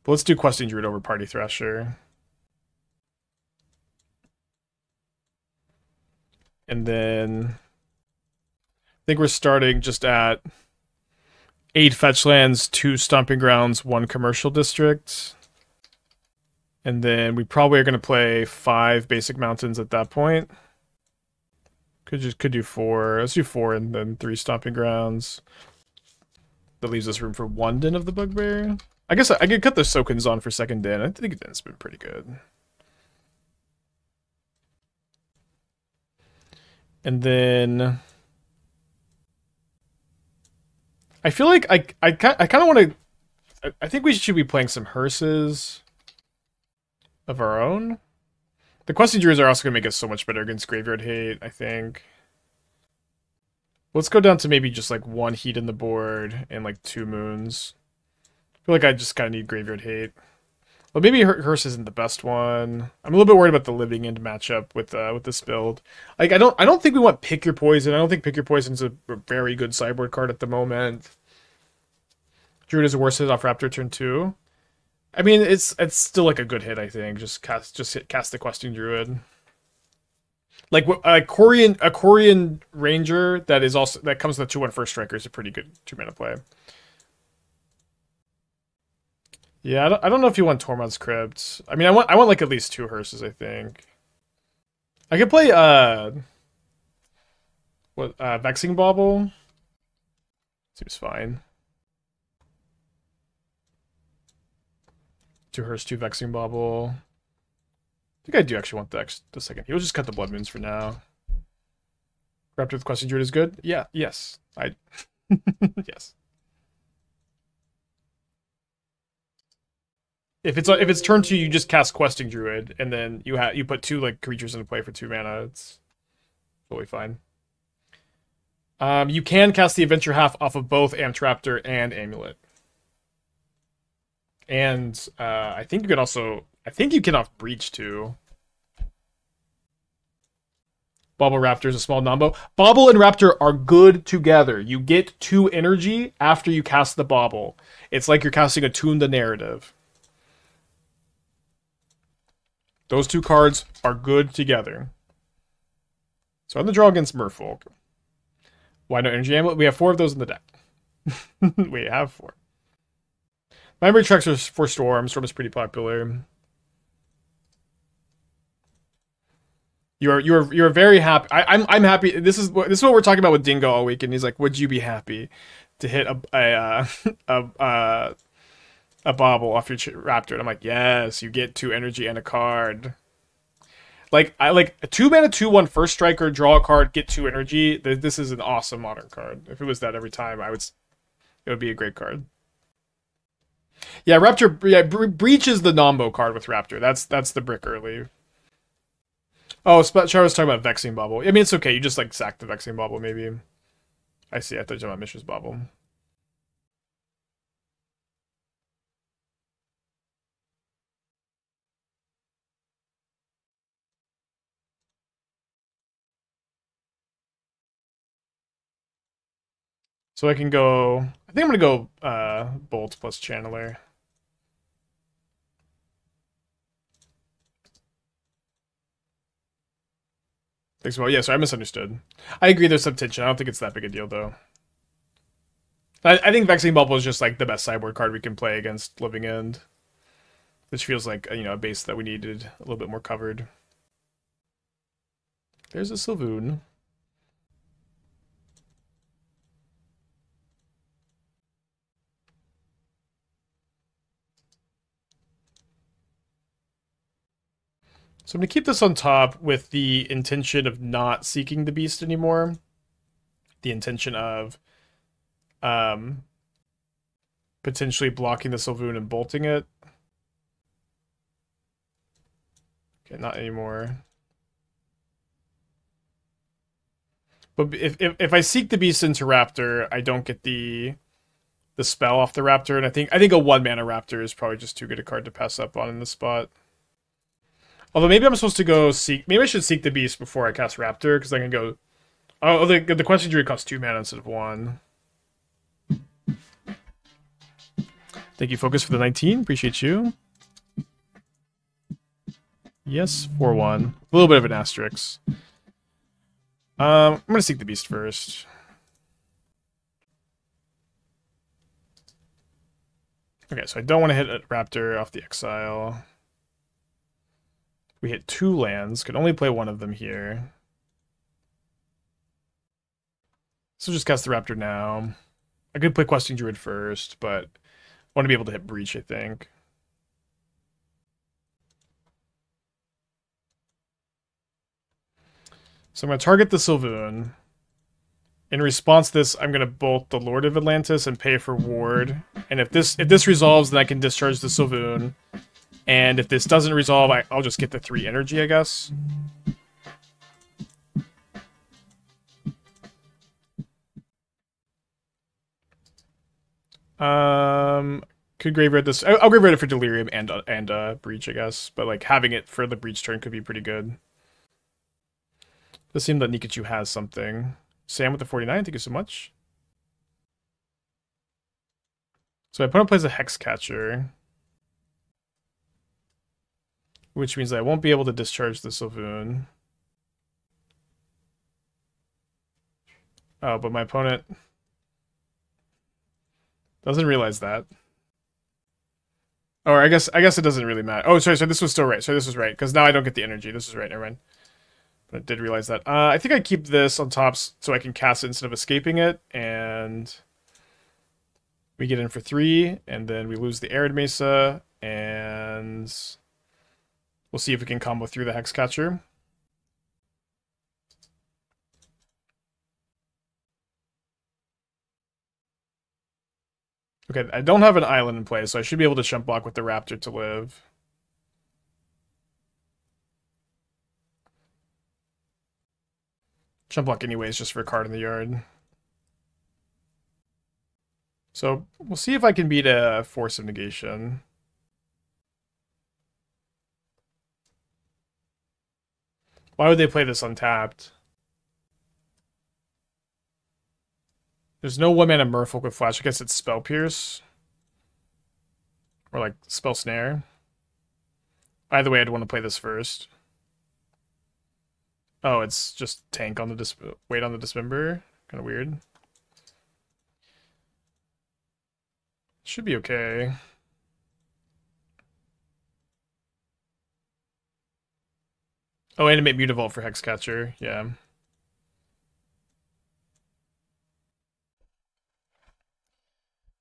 But let's do Questing Druid over Party Thrasher. And then I think we're starting just at 8 fetch lands, 2 Stomping Grounds, 1 Commercial District. And then we probably are going to play 5 Basic Mountains at that point. Could do 4. Let's do 4 and then 3 Stomping Grounds. That leaves us room for 1 Den of the Bugbear. I guess I could cut the Sokens on for second Den. I think Den's been pretty good. And then I feel like I kind of want to. I think we should be playing some hearses of our own. The Questing Druids are also going to make us so much better against Graveyard Hate, I think. Let's go down to maybe just like 1 Heat in the board and like 2 Moons. I feel like I just kind of need Graveyard Hate. Well, maybe Hearse isn't the best one. I'm a little bit worried about the Living End matchup with this build. Like I don't think we want Pick Your Poison. I don't think Pick Your Poison is a very good sideboard card at the moment. Druid is a worse hit off Raptor turn 2. I mean, it's still like a good hit. I think just cast the Questing Druid. Like a Corian Ranger that comes with a 2/1 first striker is a pretty good 2-mana play. Yeah, I don't know if you want Tormod's Crypt. I mean, I want like at least 2 hearses. I think I could play Vexing Bauble. Seems fine. 2 hearse, 2 Vexing Bauble. I think I do actually want the second. He'll just cut the Blood Moons for now. Raptor with Questing Druid is good. Yeah. Yes. Yes. If it's turn 2, you just cast Questing Druid, and then you put 2 like creatures into play for 2 mana. It's totally fine. You can cast the Adventure Half off of both Amped Raptor and Amulet, and I think you can also off Breach too. Bauble Raptor is a small nombo. Bauble and Raptor are good together. You get 2 energy after you cast the Bauble. It's like you're casting Attune the Narrative. Those 2 cards are good together. So on the draw against Merfolk. Why no Energy Amulet? We have 4 of those in the deck. We have 4. Mindbreak Trap are for Storm. Storm is pretty popular. You're very happy. I'm happy. This is what we're talking about with Dingo all week, and he's like, "Would you be happy to hit a Bauble off your Raptor?" And I'm like, "Yes, you get 2 energy and a card." Like a 2-mana 2/1 first striker, draw a card, get 2 energy. This is an awesome modern card. If it was that every time, it would be a great card. Yeah, Raptor. Yeah, Breach is the Nombo card with Raptor. That's the brick early. Oh, Char was talking about Vexing Bauble. I mean, it's okay. You just like sack the Vexing Bauble, maybe. I see. I thought you were talking about Mishra's Bauble. So I can go. I think I'm gonna go Bolt plus Channeler. Thanks, well. Yeah, sorry, I misunderstood. I agree. There's some tension. I don't think it's that big a deal, though. I think Vexing Bauble is just like the best sideboard card we can play against Living End, which feels like a base that we needed a little bit more covered. There's a Sylvoon. So I'm going to keep this on top with the intention of not seeking the beast anymore. The intention of potentially blocking the Sylvoon and bolting it. Okay, not anymore. But if I seek the beast into Raptor, I don't get the spell off the Raptor, and I think a 1-mana Raptor is probably just too good a card to pass up on in this spot. Although maybe I'm supposed to go seek. Maybe I should seek the beast before I cast Raptor, because I can go. Oh, the Questing Druid costs 2 mana instead of 1. Thank you, Focus, for the 19. Appreciate you. Yes, 4-1. A little bit of an asterisk. I'm going to Seek the Beast first. Okay, so I don't want to hit a Raptor off the exile. We hit 2 lands. Could only play one of them here. So just cast the Raptor now. I could play Questing Druid first, but I want to be able to hit Breach, I think. So I'm going to target the Sylvoon. In response to this, I'm going to bolt the Lord of Atlantis and pay for Ward. And if this resolves, then I can discharge the Sylvoon. And if this doesn't resolve, I'll just get the 3 energy, I guess. Could graveyard this. I'll graveyard it for Delirium and Breach, I guess. But like having it for the Breach turn could be pretty good. Does seem that Nikachu has something. Sam with the 49, thank you so much. So my opponent plays a Hexcatcher, which means that I won't be able to discharge the Sylvoon. Oh, but my opponent doesn't realize that. Or I guess it doesn't really matter. Oh, sorry, so this was still right. So this was right, because now I don't get the energy. This is right, never mind. But I did realize that. I think I keep this on top so I can cast it instead of escaping it, and we get in for 3, and then we lose the Arid Mesa, and we'll see if we can combo through the Hexcatcher. Okay, I don't have an island in play, so I should be able to chump block with the Raptor to live. Chump block anyways, just for a card in the yard. So we'll see if I can beat a Force of Negation. Why would they play this untapped? There's no 1-mana Merfolk with Flash. I guess it's Spell Pierce. Or like Spell Snare. Either way, I'd want to play this first. Oh, it's just tank on the wait on the Dismember. Kind of weird. Should be okay. Oh, animate Mutavault for Hexcatcher. Yeah.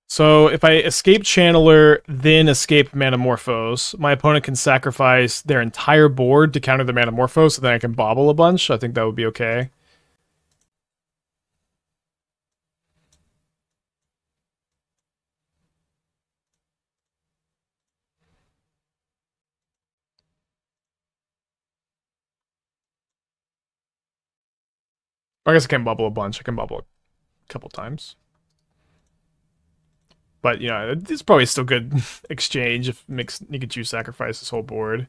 So if I escape Channeler, then escape Manamorphose, my opponent can sacrifice their entire board to counter the Manamorphose, so then I can bobble a bunch. I think that would be okay. I guess I can't bubble a bunch. I can bubble a couple times. But, you know, it's probably still good exchange if it makes Nikachu sacrifice his whole board.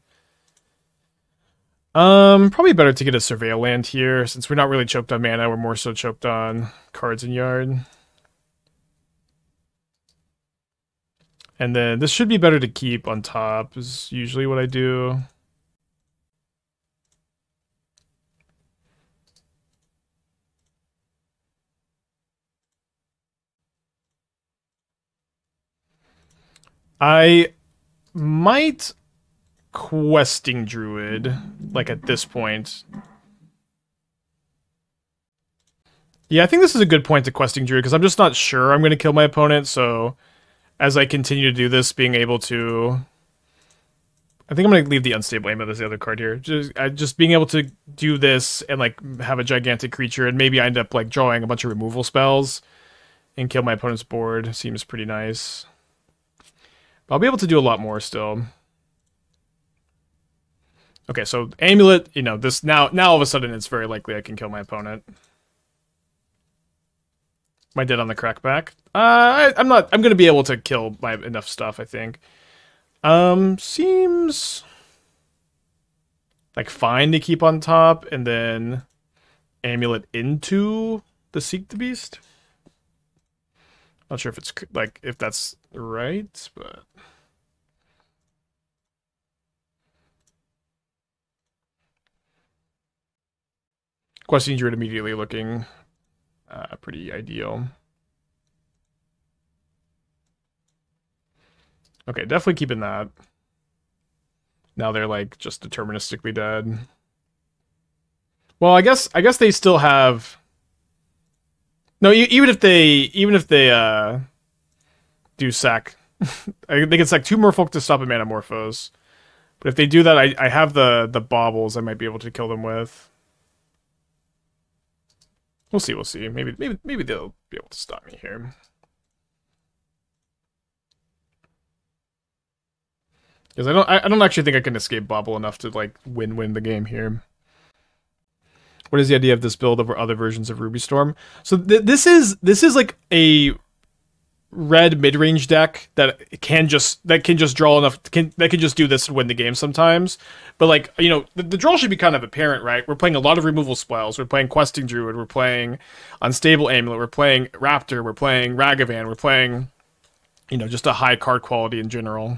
Probably better to get a Surveil land here, since we're not really choked on mana, we're more so choked on cards in yard. And then this should be better to keep on top, is usually what I do. I might Questing Druid, like at this point. Yeah, I think this is a good point to Questing Druid, because I'm just not sure I'm going to kill my opponent, so as I continue to do this, being able to... I think I'm going to leave the Unstable Amulet as the other card here. Just being able to do this and like have a gigantic creature, and maybe I end up like drawing a bunch of removal spells and kill my opponent's board seems pretty nice. I'll be able to do a lot more still. Okay, so Amulet, you know, this now all of a sudden it's very likely I can kill my opponent. Am I dead on the crackback? I'm gonna be able to kill my enough stuff, I think. Seems like fine to keep on top and then Amulet into the Seek the Beast. Not sure if it's like if that's right, but Questing Druid immediately looking pretty ideal. Okay, definitely keeping that. Now they're like just deterministically dead. Well, I guess they still have. No, even if they do sack, they can sack 2 Merfolk to stop a Manamorphose. But if they do that, I have the baubles I might be able to kill them with. We'll see. Maybe they'll be able to stop me here. Because I don't actually think I can escape Bauble enough to like win the game here. What is the idea of this build over other versions of Ruby Storm? So this is like a red mid-range deck that can just draw enough, that can just do this and win the game sometimes. But like, you know, the draw should be kind of apparent, right? We're playing a lot of removal spells. We're playing Questing Druid. We're playing Unstable Amulet. We're playing Raptor. We're playing Ragavan. We're playing, you know, just a high card quality in general.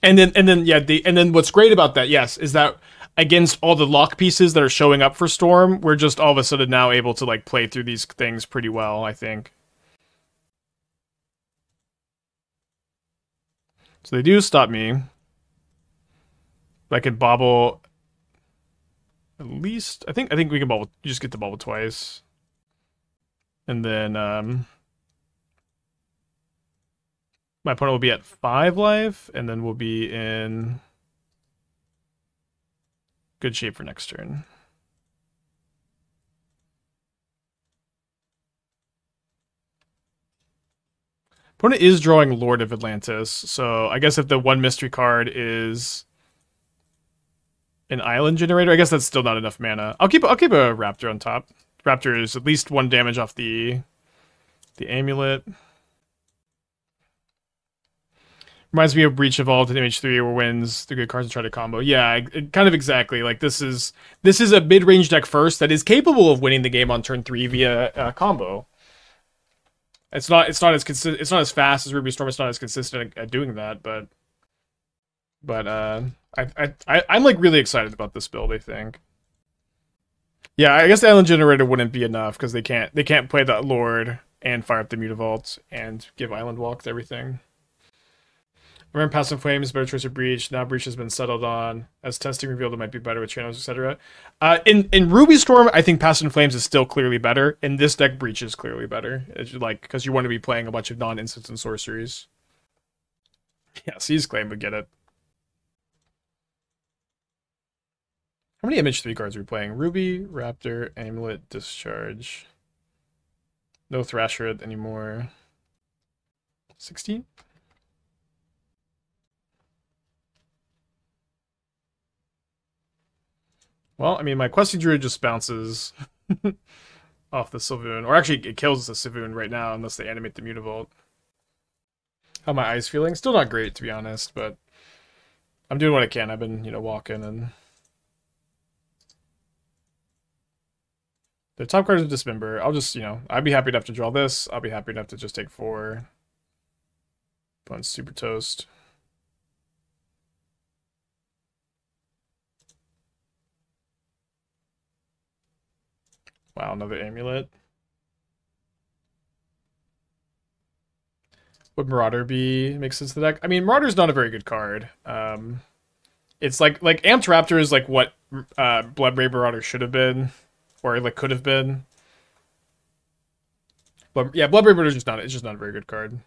And then what's great about that, yes, is that against all the lock pieces that are showing up for Storm, we're just all of a sudden now able to like play through these things pretty well, I think. So they do stop me. I could bauble at least. I think we can bauble. You just get the bauble twice. And then my opponent will be at 5 life, and then we'll be in good shape for next turn. Opponent is drawing Lord of Atlantis, so I guess if the one mystery card is an island generator, I guess that's still not enough mana. I'll keep a Raptor on top. Raptor is at least 1 damage off the amulet. Reminds me of Breach Evolved in MH3 where wins the good cards and try to combo. Yeah, kind of exactly. Like this is a mid-range deck first that is capable of winning the game on turn 3 via combo. It's not as fast as Ruby Storm. It's not as consistent at doing that, but I'm like really excited about this build, I think. Yeah, I guess the Island Generator wouldn't be enough because they can't play that Lord and fire up the Mutavault and give Island Walk to everything. Remember Past and Flames, better choice of Breach. Now Breach has been settled on. As testing revealed, it might be better with channels, etc. In Ruby Storm, I think Past and Flames is still clearly better. In this deck, Breach is clearly better. It's like because you want to be playing a bunch of non-instants and sorceries. Yeah, Seize Claim would get it. How many MH3 cards are we playing? Ruby, Raptor, Amulet, Discharge. No Thrasher anymore. 16? Well, I mean, my Questing Druid just bounces off the Sylvoon. Or actually, it kills the Sylvoon right now, unless they animate the Mutavault. How my eyes feeling? Still not great, to be honest, but I'm doing what I can. I've been, you know, walking and... The top card is Dismember. I'll just, you know, I'd be happy enough to draw this. I'll be happy enough to just take 4. Opponent's super toast. Wow, another Amulet. Would Marauder be make sense to the deck? I mean, Marauder's not a very good card. It's like Amped Raptor is like what Bloodbraid Marauder should have been, or like could have been. But yeah, Bloodbraid Marauder is just not. It's just not a very good card.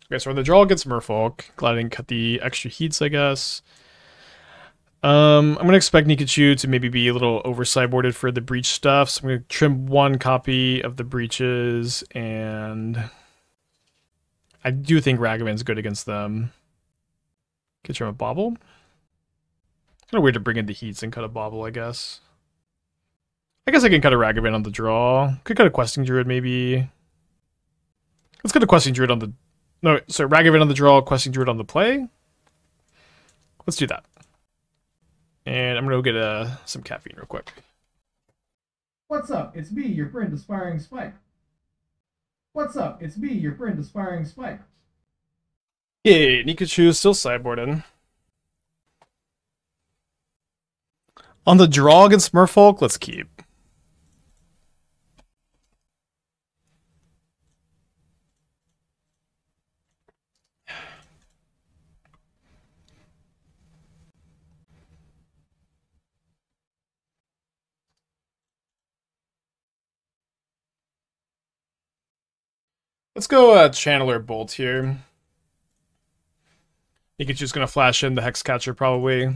Okay, so on the draw against Merfolk, glad I didn't cut the extra heats, I guess. I'm gonna expect Nikachu to maybe be a little over sideboarded for the breach stuff, so I'm gonna trim 1 copy of the breaches, and I do think Ragavan's good against them. Could trim a Bauble. Kind of weird to bring in the heats and cut a Bauble, I guess. I guess I can cut a Ragavan on the draw. Could cut a Questing Druid, maybe. Let's cut a Questing Druid on the No, so Ragavan on the draw, Questing Druid on the play. Let's do that. And I'm gonna go get some caffeine real quick. What's up? It's me, your friend Aspiring Spike. What's up? It's me, your friend Aspiring Spike. Yay, Nikachu still sideboarding. On the draw against Merfolk, let's keep. Let's go Channeler Bolt here. Nikachu's gonna flash in the Hexcatcher probably.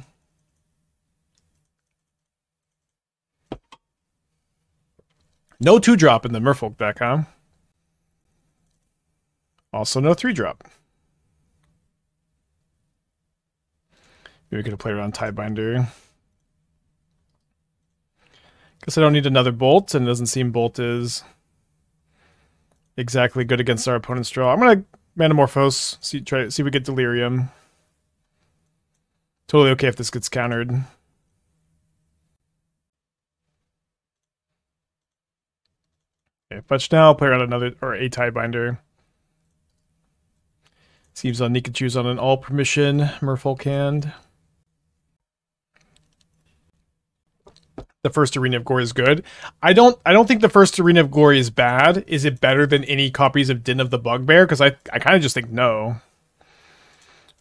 No 2-drop in the Merfolk deck, huh? Also no 3-drop. Maybe we could play around Tiebinder. Guess I don't need another Bolt, and it doesn't seem Bolt is exactly good against our opponent's draw. I'm gonna Manamorphose, see if we get Delirium. Totally okay if this gets countered. Okay, fetch now, play around another, or a Tiebinder. Seems on Nikachu's on an all permission Merfolk hand. The first Arena of Glory is good. I don't think the first Arena of Glory is bad. Is it better than any copies of Din of the Bugbear? Because I kind of just think no.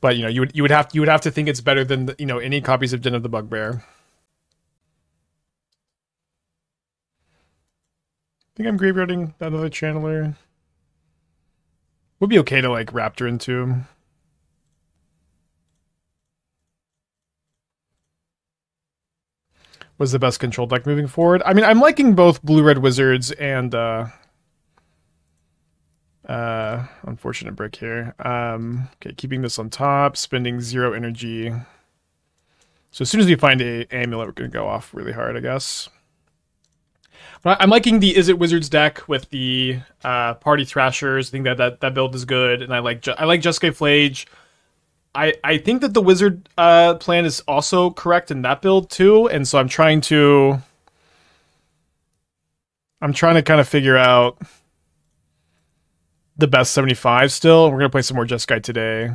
But you know, you would have to think it's better than any copies of Din of the Bugbear. I think I'm graveyarding that other Channeler. Would be okay to like Raptor into. Was the best control deck moving forward. I mean, I'm liking both Blue-Red Wizards and unfortunate brick here. Okay, keeping this on top, spending 0 energy. So as soon as we find a amulet, we're gonna go off really hard, I guess. But I'm liking the Is It Wizards deck with the Party Thrashers. I think that build is good, and I like Jeskai Flage. I think that the Wizard plan is also correct in that build too, and so I'm trying to kind of figure out the best 75 still. We're gonna play some more Jeskai today.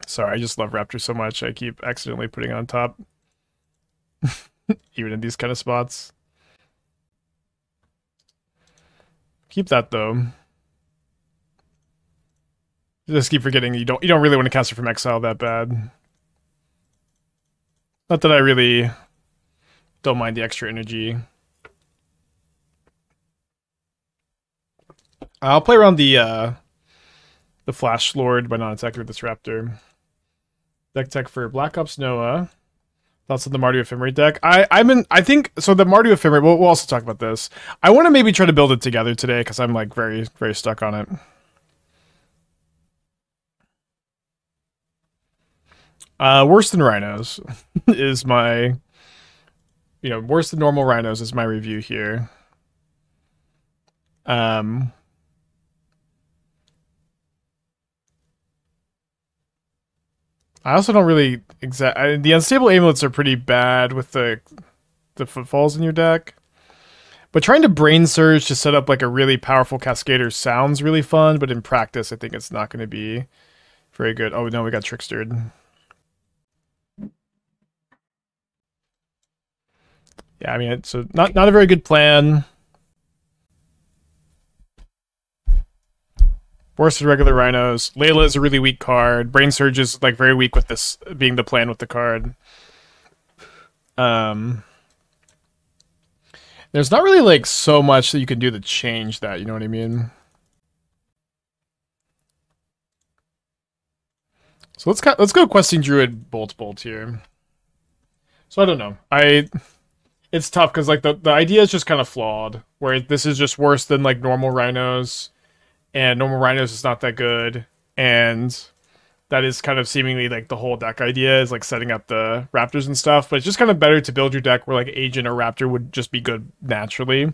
Sorry, I just love Raptor so much. I keep accidentally putting it on top. Even in these kind of spots. Keep that though. Just keep forgetting you don't really want to cast it from exile that bad. Not that I really don't mind the extra energy. I'll play around the Flash Lord by not attacking with this Raptor. Deck tech for Black Ops Noah. Thoughts on the Mardu Ephemerate deck? I think so. The Mardu Ephemerate. We'll also talk about this. I want to maybe try to build it together today because I'm like very stuck on it. Worse than Rhinos is my, worse than normal Rhinos is my review here. I also don't really the Unstable Amulets are pretty bad with the footfalls in your deck. But trying to Brain Surge to set up like a really powerful Cascader sounds really fun, but in practice I think it's not going to be very good. Oh no, we got Trickstered. Yeah, I mean, so not a very good plan. Worse than regular Rhinos. Layla is a really weak card. Brain Surge is like very weak with this being the plan with the card. There's not really like so much that you can do to change that, you know what I mean? So let's go Questing Druid Bolt here. So I don't know. It's tough because like the idea is just kind of flawed, where this is just worse than like normal Rhinos. And normal Rhinos is not that good, and that is kind of seemingly like the whole deck idea is like setting up the Raptors and stuff, but it's just kind of better to build your deck where like Agent or Raptor would just be good naturally.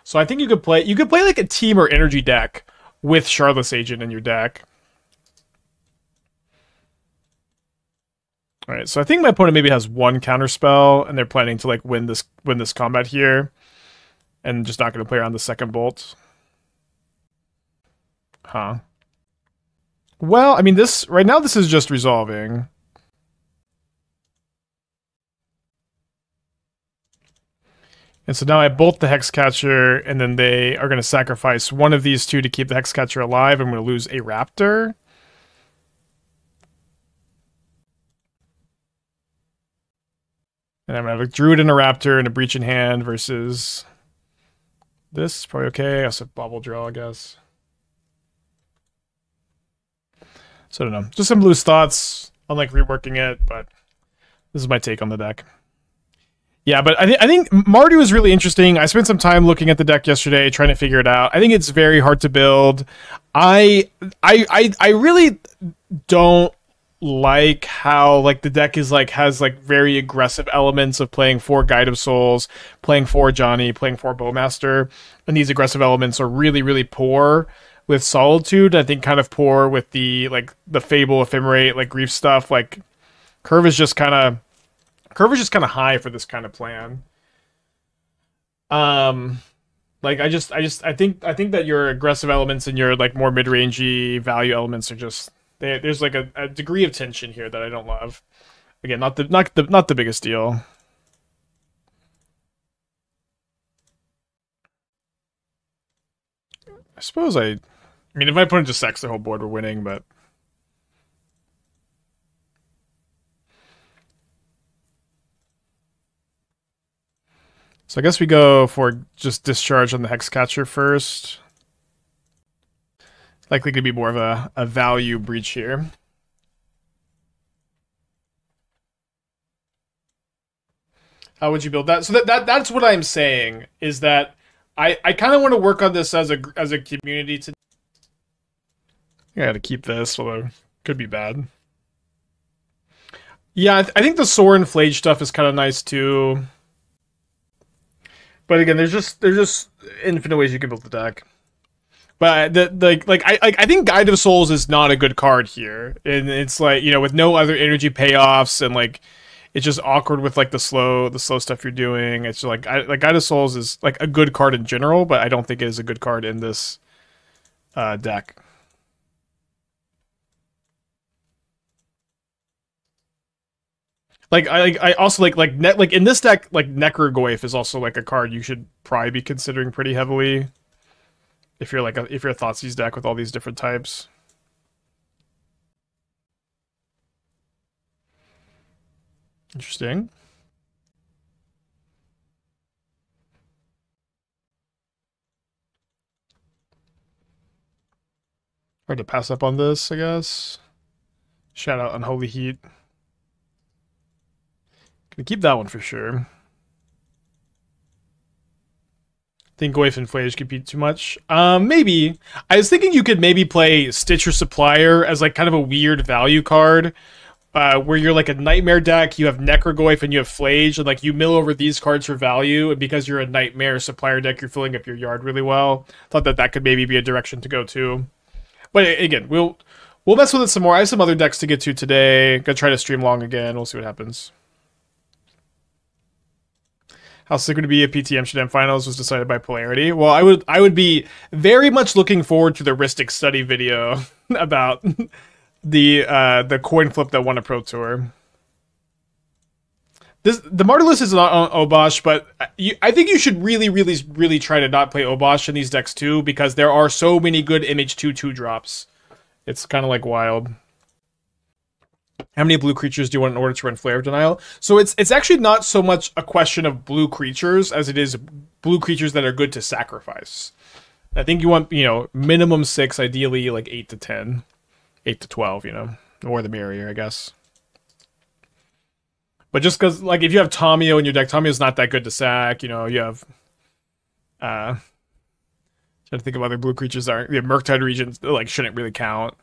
So I think you could play like a team or energy deck with Shardless Agent in your deck. All right, so I think my opponent maybe has one counterspell, and they're planning to like win this combat here, and just not going to play around the second bolt. Huh. Well, I mean, right now this is just resolving. And so now I bolt the Hexcatcher, and then they are going to sacrifice one of these two to keep the Hexcatcher alive. I'm going to lose a Raptor. And I'm going to have a Druid and a Raptor and a Breach in hand versus this. Probably okay. I also have Bauble Draw, I guess. So I don't know. Just some loose thoughts on like reworking it, but this is my take on the deck. Yeah, but I think Mardu is really interesting. I spent some time looking at the deck yesterday, trying to figure it out. I think it's very hard to build. I really don't like how like the deck is like has like very aggressive elements of playing 4 Guide of Souls, playing 4 Johnny, playing 4 Bowmaster, and these aggressive elements are really, really poor with Solitude. I think kind of poor with the Fable, Ephemerate, like Grief stuff. Like curve is just kind of high for this kind of plan. Like I think that your aggressive elements and your like more mid-rangey value elements are just there's like a degree of tension here that I don't love. Again, not the biggest deal. I suppose I mean if my opponent just sacks the whole board, we're winning, but so I guess we go for just discharge on the Hexcatcher first. Likely to be more of a value breach here. How would you build that? So that's what I'm saying, is that I kind of want to work on this as a community to. I gotta keep this, although it could be bad. Yeah, I think the Sorin Flage stuff is kind of nice too. But again, there's just infinite ways you can build the deck. But I think Guide of Souls is not a good card here, and it's like, you know, with no other energy payoffs, and like it's just awkward with like the slow stuff you're doing. It's like Guide of Souls is like a good card in general, but I don't think it is a good card in this deck. Like I also like in this deck, like Necrogoyf is also like a card you should probably be considering pretty heavily if you're like if you're a Thoughtseize deck with all these different types. Interesting. Hard to pass up on this, I guess. Shout out Unholy Heat. Gonna keep that one for sure. Think Goyf and Flage compete too much. Maybe. I was thinking you could maybe play Stitcher Supplier as like kind of a weird value card. Where you're like a Nightmare deck, you have Necrogoyf and you have Flage, and like you mill over these cards for value, and because you're a Nightmare Supplier deck, you're filling up your yard really well. Thought that could maybe be a direction to go to. But again, we'll mess with it some more. I have some other decks to get to today. Gonna try to stream long again. We'll see what happens. How sick would it be if PT Amsterdam Finals was decided by polarity? Well, I would be very much looking forward to the Ristic study video about the coin flip that won a Pro Tour. The Martyrless is not on Obosh, but I think you should really try to not play Obosh in these decks too, because there are so many good MH2 2-drops. It's kind of like wild. How many blue creatures do you want in order to run Flare of Denial? So it's actually not so much a question of blue creatures as it is blue creatures that are good to sacrifice. I think you want, you know, minimum 6, ideally like 8 to 10. 8 to 12, you know. The more the merrier, I guess. But just because, like, if you have Tomio in your deck, Tomio's not that good to sack, you know, you have... trying to think of other blue creatures that aren't... The Murktide regions, like, shouldn't really count.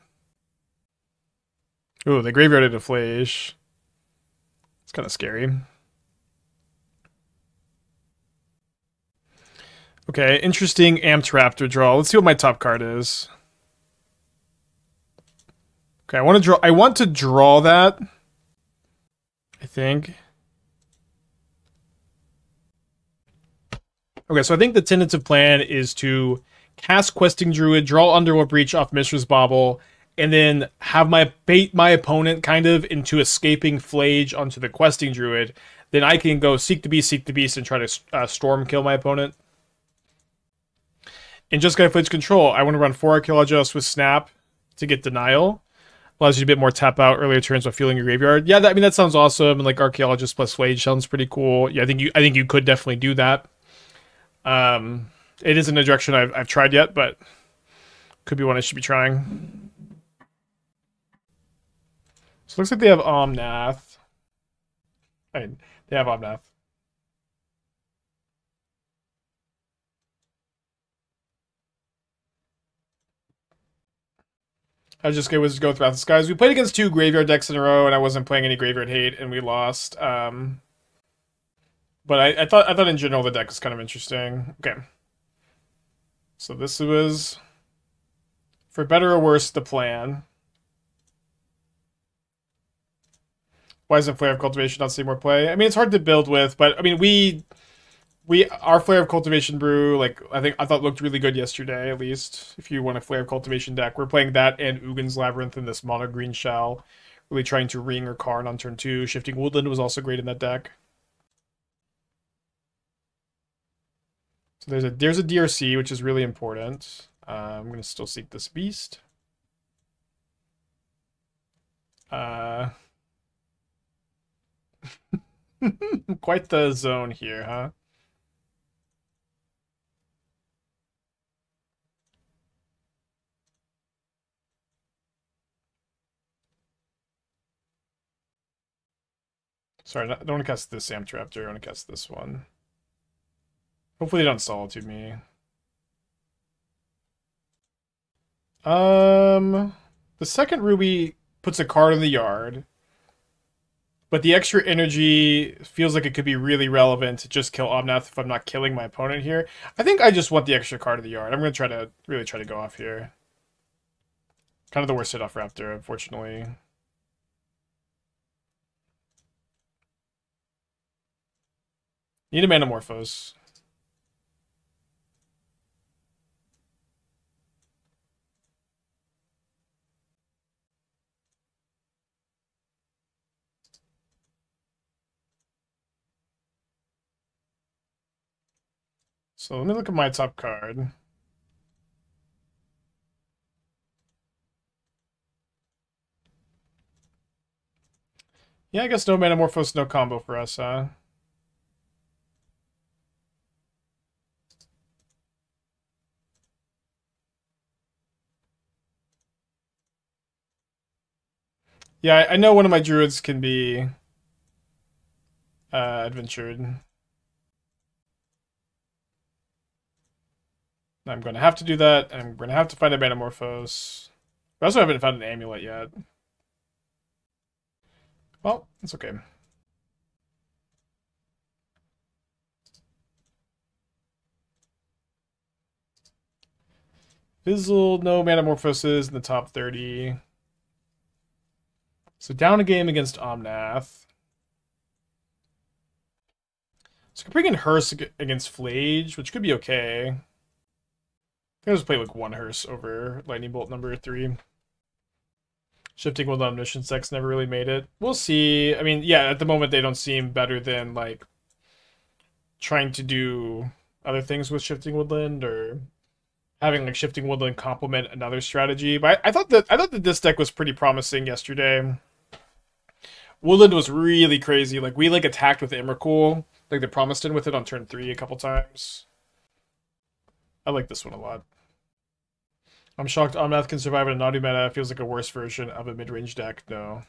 Ooh, they graveyarded a Flage. It's kind of scary. Okay, interesting Amped Raptor draw. Let's see what my top card is. Okay, I want to draw that. I think. Okay, so I think the tentative plan is to cast Questing Druid, draw Underworld Breach off Mishra's Bauble, and then have my bait my opponent kind of into escaping Flage onto the Questing Druid. Then I can go seek the beast, and try to storm kill my opponent. In Just Guy Flage Control, I want to run 4 Archaeologists with Snap to get Denial. Allows you to a bit more tap out earlier turns while fueling your graveyard. Yeah, I mean that sounds awesome. And like Archaeologist plus Flage sounds pretty cool. Yeah, I think you could definitely do that. It isn't a direction I've tried yet, but could be one I should be trying. So it looks like they have Omnath. I mean, they have Omnath. I was just going to go throughout the skies. We played against 2 graveyard decks in a row, and I wasn't playing any graveyard hate, and we lost. But I thought in general the deck was kind of interesting. Okay. So this was, for better or worse, the plan. Why isn't Flare of Cultivation not seeing more play? I mean, it's hard to build with, but I mean, our Flare of Cultivation brew, like I thought looked really good yesterday. At least if you want a Flare of Cultivation deck, we're playing that and Ugin's Labyrinth in this mono green shell, really trying to ring or Karn on turn 2. Shifting Woodland was also great in that deck. So there's a DRC, which is really important. I'm gonna still seek this beast. Quite the zone here, huh? Sorry, I don't want to cast this Amped Raptor. I want to cast this one. Hopefully they don't Solitude me. The second Ruby puts a card in the yard, but the extra energy feels like it could be really relevant to just kill Omnath if I'm not killing my opponent here. I think I just want the extra card in the yard. I'm going to really try to go off here. Kind of the worst hit off Raptor, unfortunately. Need a Manamorphose. So let me look at my top card. Yeah, I guess no Manamorphose, no combo for us, huh? Yeah, I know one of my druids can be adventured. I'm going to have to do that, and I'm going to have to find a Manamorphose. I also haven't found an amulet yet. Well, it's okay. Fizzle, no Manamorphoses in the top 30. So down a game against Omnath. So I could bring in Hearse against Flage, which could be okay. I just play like 1 Hearse over Lightning Bolt number 3. Shifting with Omniscience decks never really made it. We'll see. I mean, yeah, at the moment they don't seem better than like trying to do other things with Shifting Woodland or having like Shifting Woodland complement another strategy. But I thought that this deck was pretty promising yesterday. Woodland was really crazy. Like we like attacked with Emrakul, like the Promised In with it on turn 3 a couple times. I like this one a lot. I'm shocked Omnath can survive in a naughty meta. It feels like a worse version of a mid-range deck. No.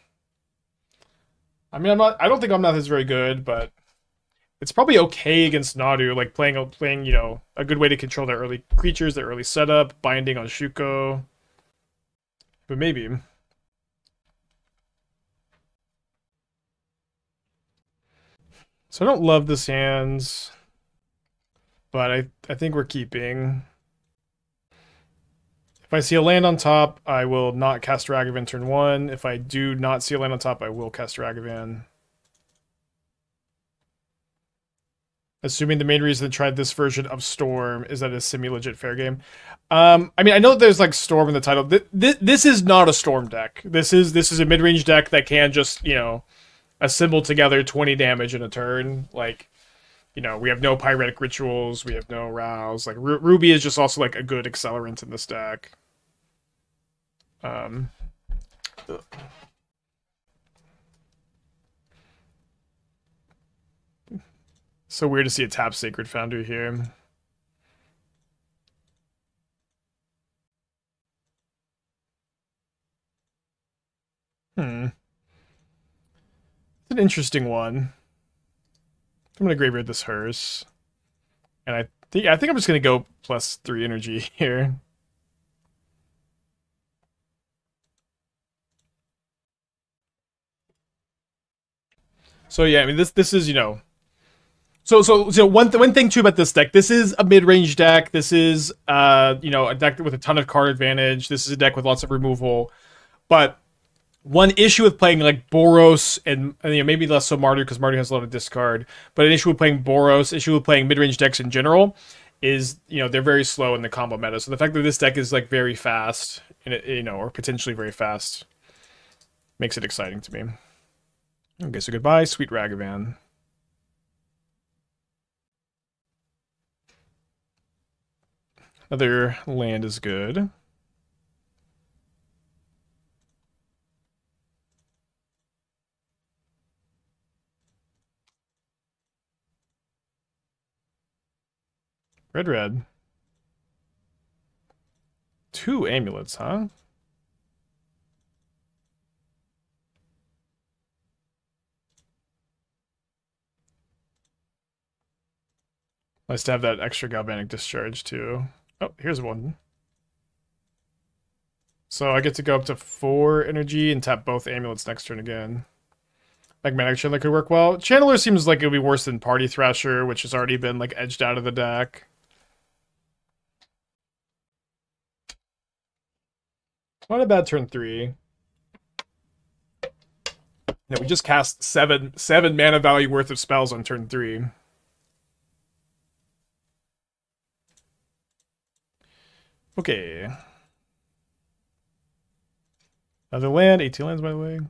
I mean, I don't think Omnath is very good, but it's probably okay against Nadu, like playing, you know, a good way to control their early creatures, their early setup, binding on Shuko. But maybe. So I don't love this hands. but I think we're keeping. If I see a land on top, I will not cast Ragavan turn 1. If I do not see a land on top, I will cast Ragavan. Assuming the main reason to try this version of Storm is that it's semi-legit fair game. I mean, I know there's like Storm in the title. This is not a Storm deck. This is a mid-range deck that can just, you know, assemble together 20 damage in a turn. Like, you know, we have no Pyretic Rituals, we have no Rouse. Like, Ruby is just also like a good accelerant in this deck. So weird to see a tap Sacred Foundry here. It's an interesting one. I'm gonna graveyard this hearse. And I think I'm just gonna go +3 energy here. So yeah, I mean this is, you know. So one thing too about this deck, this is a mid-range deck. This is you know, a deck with a ton of card advantage. This is a deck with lots of removal. But one issue with playing like Boros and you know, maybe less so Mardu because Mardu has a lot of discard, but an issue with playing Boros, issue with playing mid-range decks in general is, you know, they're very slow in the combo meta. So the fact that this deck is like very fast, and it, you know, or potentially very fast, makes it exciting to me. Okay, so goodbye, sweet Ragavan. Another land is good. Red. 2 amulets, huh? Nice to have that extra Galvanic Discharge, too. Oh, here's one. So I get to go up to 4 energy and tap both amulets next turn again. Magmatic Channeler could work well. Channeler seems like it would be worse than Party Thrasher, which has already been like edged out of the deck. Not a bad turn 3. No, we just cast seven mana value worth of spells on turn 3. Okay. Another land, 18 lands by the way.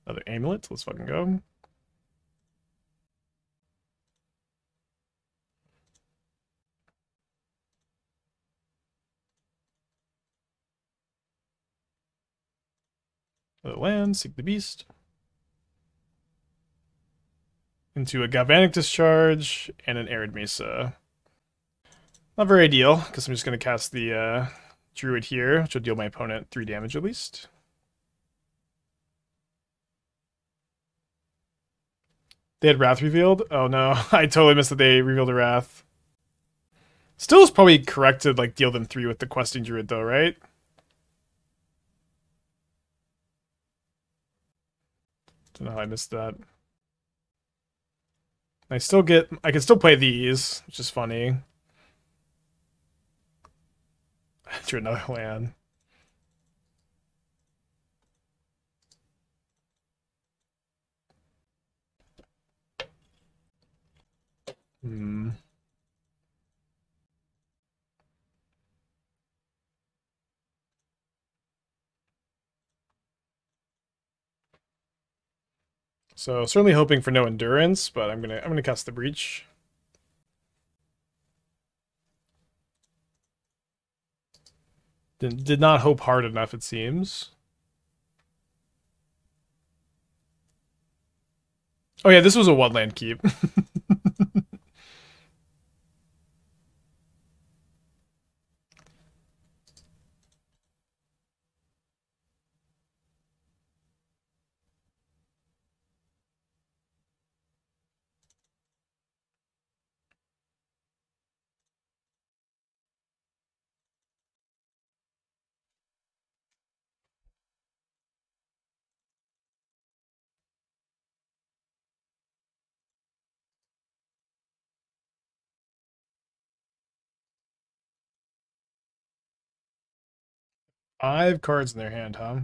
Another amulet, let's fucking go. Another land, seek the beast. Into a Galvanic Discharge and an Arid Mesa. Not very ideal, because I'm just going to cast the Druid here, which will deal my opponent 3 damage at least. They had Wrath revealed? Oh no, I totally missed that they revealed a Wrath. Still is probably correct to like deal them 3 with the Questing Druid though, right? Don't know how I missed that. I can still play these, which is funny. Drew another land. Hmm. So certainly hoping for no endurance, but I'm gonna cast the breach. Did not hope hard enough, it seems. Oh yeah, this was a 1-land keep. 5 cards in their hand, huh?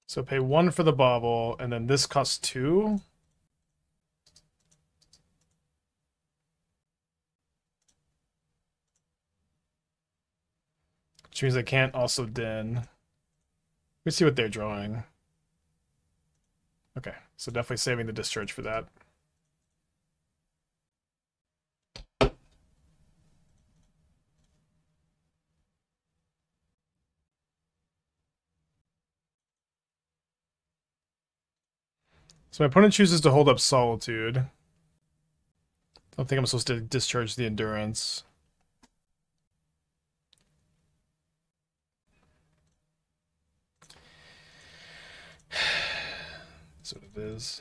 So pay 1 for the bauble, and then this costs 2. Which means I can't also den. Let's see what they're drawing. Okay, so definitely saving the discharge for that. So my opponent chooses to hold up Solitude. I don't think I'm supposed to discharge the Endurance. That's what it is.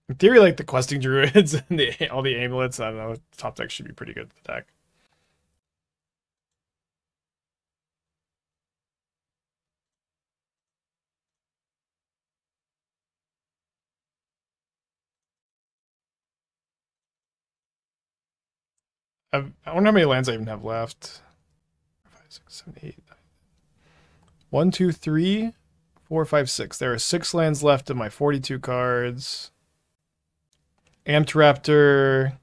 In theory, like the questing druids and all the amulets, I don't know, top deck should be pretty good for the deck. I wonder how many lands I even have left. 5, 6, 7, 8, 9. 1, 2, 3, 4, 5, 6. There are 6 lands left in my 42 cards. Amped Raptor,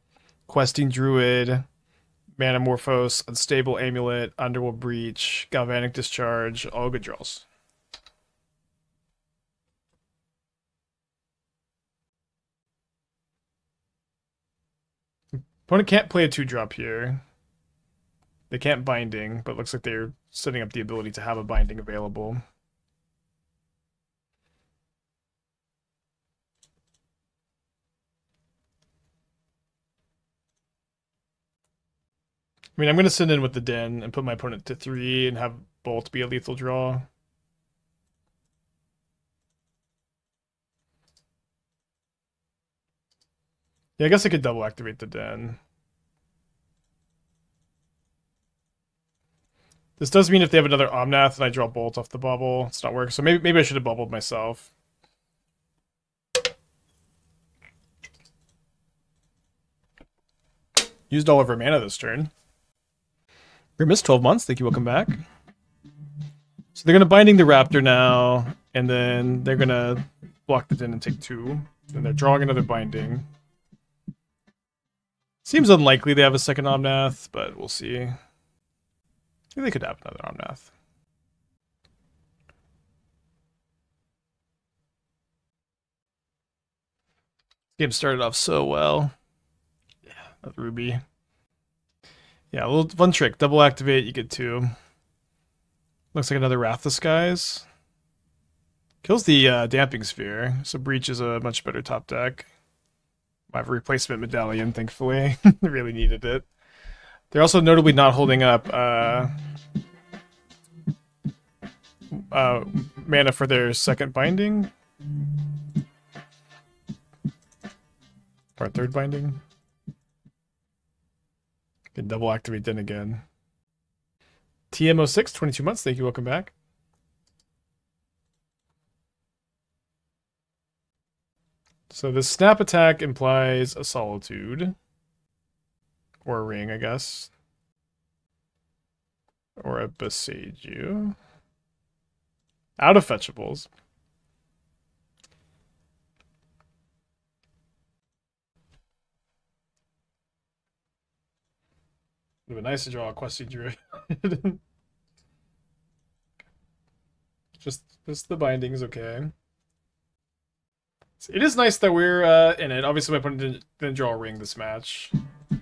Questing Druid, Manamorphose, Unstable Amulet, Underworld Breach, Galvanic Discharge, all good draws. Opponent can't play a 2-drop here. They can't Binding, but looks like they're setting up the ability to have a Binding available. I mean, I'm going to send in with the Den and put my opponent to 3 and have Bolt be a lethal draw. Yeah, I guess I could double activate the Den. This does mean if they have another Omnath and I draw Bolt off the bubble, it's not working. So maybe I should have bubbled myself. Used all of her mana this turn. We missed 12 months. Thank you. Welcome back. So they're going to Binding the Raptor now, and then they're going to block the Den and take 2. Then they're drawing another Binding. Seems unlikely they have a second Omnath, but we'll see. I think they could have another Omnath. Game started off so well. Yeah, that Ruby. Yeah, a little fun trick. Double activate, you get 2. Looks like another Wrath of Skies. Kills the Damping Sphere, so Breach is a much better top deck. I have a replacement Medallion, thankfully. Really needed it. They're also notably not holding up mana for their second Binding. Or third Binding. Can double activate Den again. TMO6, 22 months. Thank you. Welcome back. So the snap attack implies a Solitude. Or a Ring, I guess. Or a Besage. Out of fetchables. It would be nice to draw a Questing Druid. just the Bindings, okay. It is nice that we're in it. Obviously, my opponent didn't draw a Ring this match. Yeah,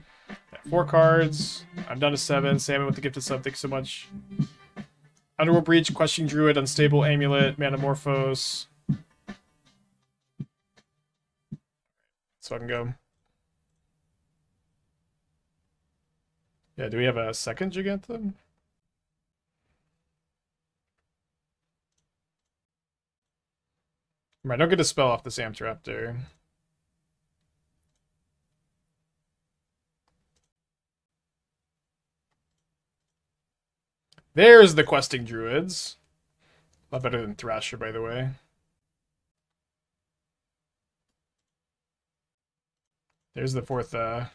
4 cards. I'm down to 7. Salmon with the gifted sub. Thanks so much. Underworld Breach, Questing Druid, Unstable Amulet, Manamorphose. So I can go. Yeah, do we have a second Jegantha? I don't get to spell off this Amped Raptor. There's the questing druids. A lot better than Thrasher, by the way. There's the fourth, the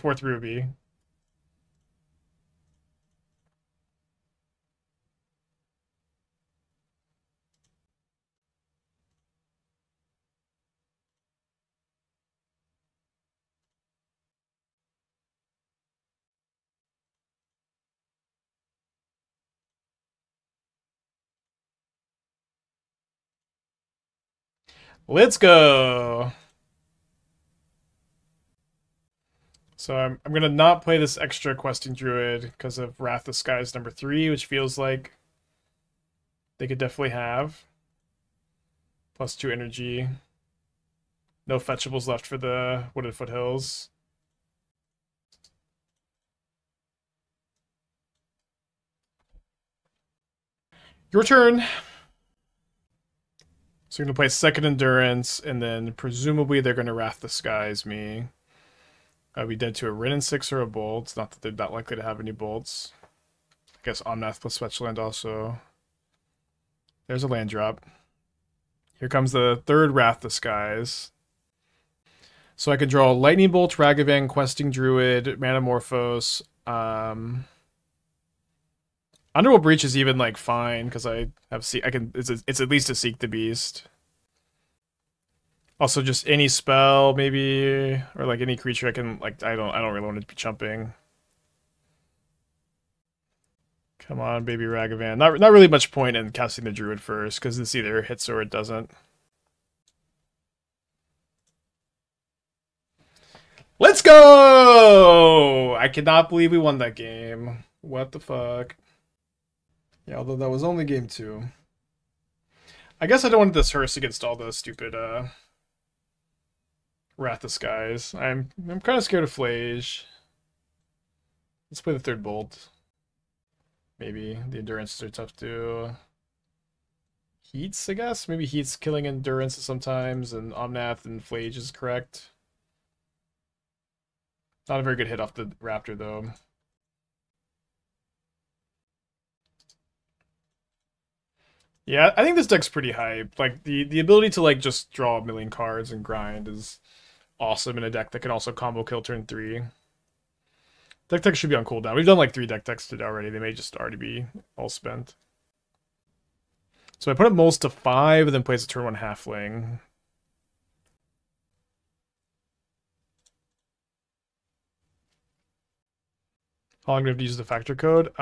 fourth Ruby. Let's go! So I'm gonna not play this extra questing druid because of Wrath of Skies number 3, which feels like they could definitely have. +2 energy. No fetchables left for the Wooded Foothills. Your turn. So you're going to play second Endurance, and then presumably they're going to Wrath the Skies me. I'll be dead to a Rin and 6 or a Bolt. Not that they're not likely to have any Bolts. I guess Omnath plus Fetch Land also. There's a land drop. Here comes the third Wrath the Skies. So I can draw Lightning Bolt, Ragavan, Questing Druid, Manamorphose. Underworld Breach is even like fine because I have it's at least a Seek the Beast. Also, just any spell maybe, or like any creature I can like. I don't really want to be chumping. Come on, baby Ragavan. Not really much point in casting the Druid first because this either hits or it doesn't. Let's go! I cannot believe we won that game. What the fuck? Yeah, although that was only game 2. I guess I don't want this hearse against all those stupid Wrath of Skies. I'm kind of scared of Flage. Let's play the third Bolt. Maybe the Endurances are tough to. Heats, I guess. Maybe Heats killing Endurance sometimes, and Omnath and Flage is correct. Not a very good hit off the Raptor though. Yeah, I think this deck's pretty hype. Like the ability to like just draw a million cards and grind is awesome in a deck that can also combo kill turn 3. Deck tech should be on cooldown. We've done like 3 deck techs today already. They may just already be all spent. So I put up Moles to 5 and then plays a turn 1 halfling. How long do we have to use the factor code?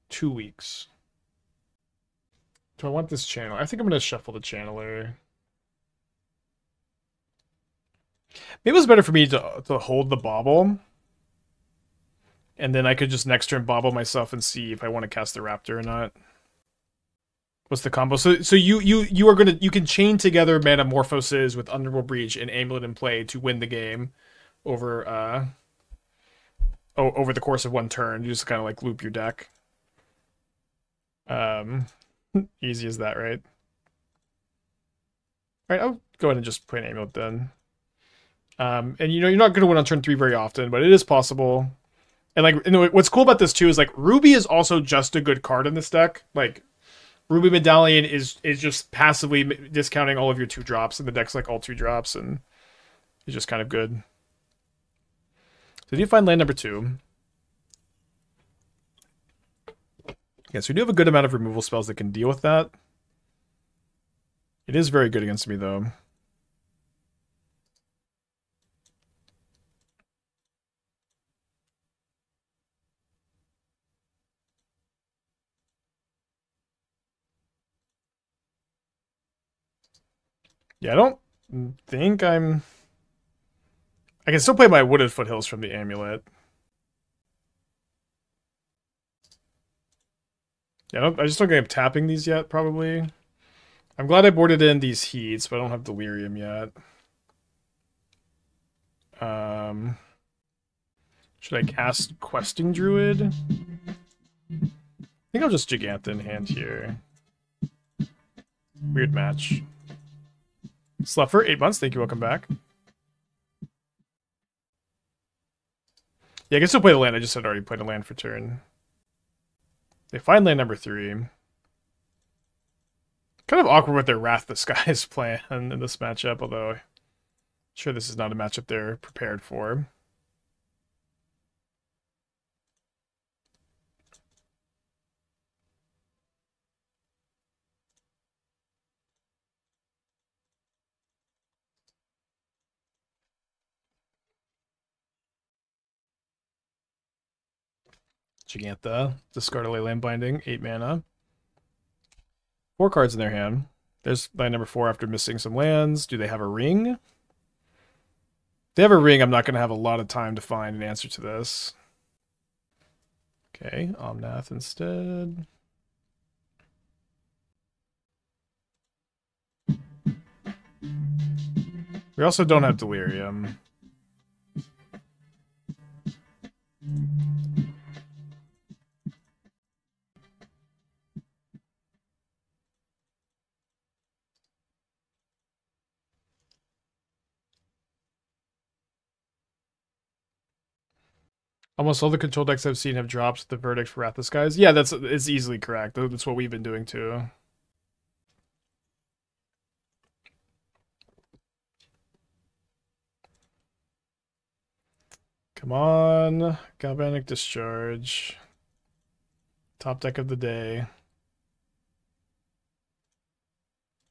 2 weeks. Do I want this channel? I think I'm going to shuffle the channeler. Maybe it's better for me to hold the Bauble. And then I could just next turn Bauble myself and see if I want to cast the Raptor or not. What's the combo? So you can chain together Manamorphoses with Underworld Breach and Amulet in play to win the game over over the course of 1 turn. You just kind of like loop your deck. Easy as that, right? All right, I'll go ahead and just play an Amulet then. And you know, you're not going to win on turn 3 very often, but it is possible. And like, what's cool about this too is like Ruby is also just a good card in this deck. Like, Ruby Medallion is just passively discounting all of your 2-drops, and the deck's like all 2-drops, and it's just kind of good. So do you find land number 2? Yes, we do have a good amount of removal spells that can deal with that. It is very good against me, though. Yeah, I don't think I'm... I can still play my Wooded Foothills from the Amulet. Yeah, I just don't think I'm tapping these yet, probably. I'm glad I boarded in these Heats, but I don't have Delirium yet. Should I cast Questing Druid? I think I'll just Jegantha in hand here. Weird match. Sluffer, 8 months. Thank you. Welcome back. Yeah, I can still play the land. I just had already played a land for turn. They find land number 3. Kind of awkward with their Wrath the Skies plan in this matchup, although I'm sure this is not a matchup they're prepared for. Jegantha, discard a Leyland Binding, 8 mana. 4 cards in their hand. There's land number 4 after missing some lands. Do they have a ring? If they have a ring, I'm not going to have a lot of time to find an answer to this. Okay, Omnath instead. We also don't have Delirium. Almost all the control decks I've seen have dropped the verdict for Wrath of Skies. Yeah, it's easily correct. That's what we've been doing too. Come on, Galvanic Discharge. Top deck of the day.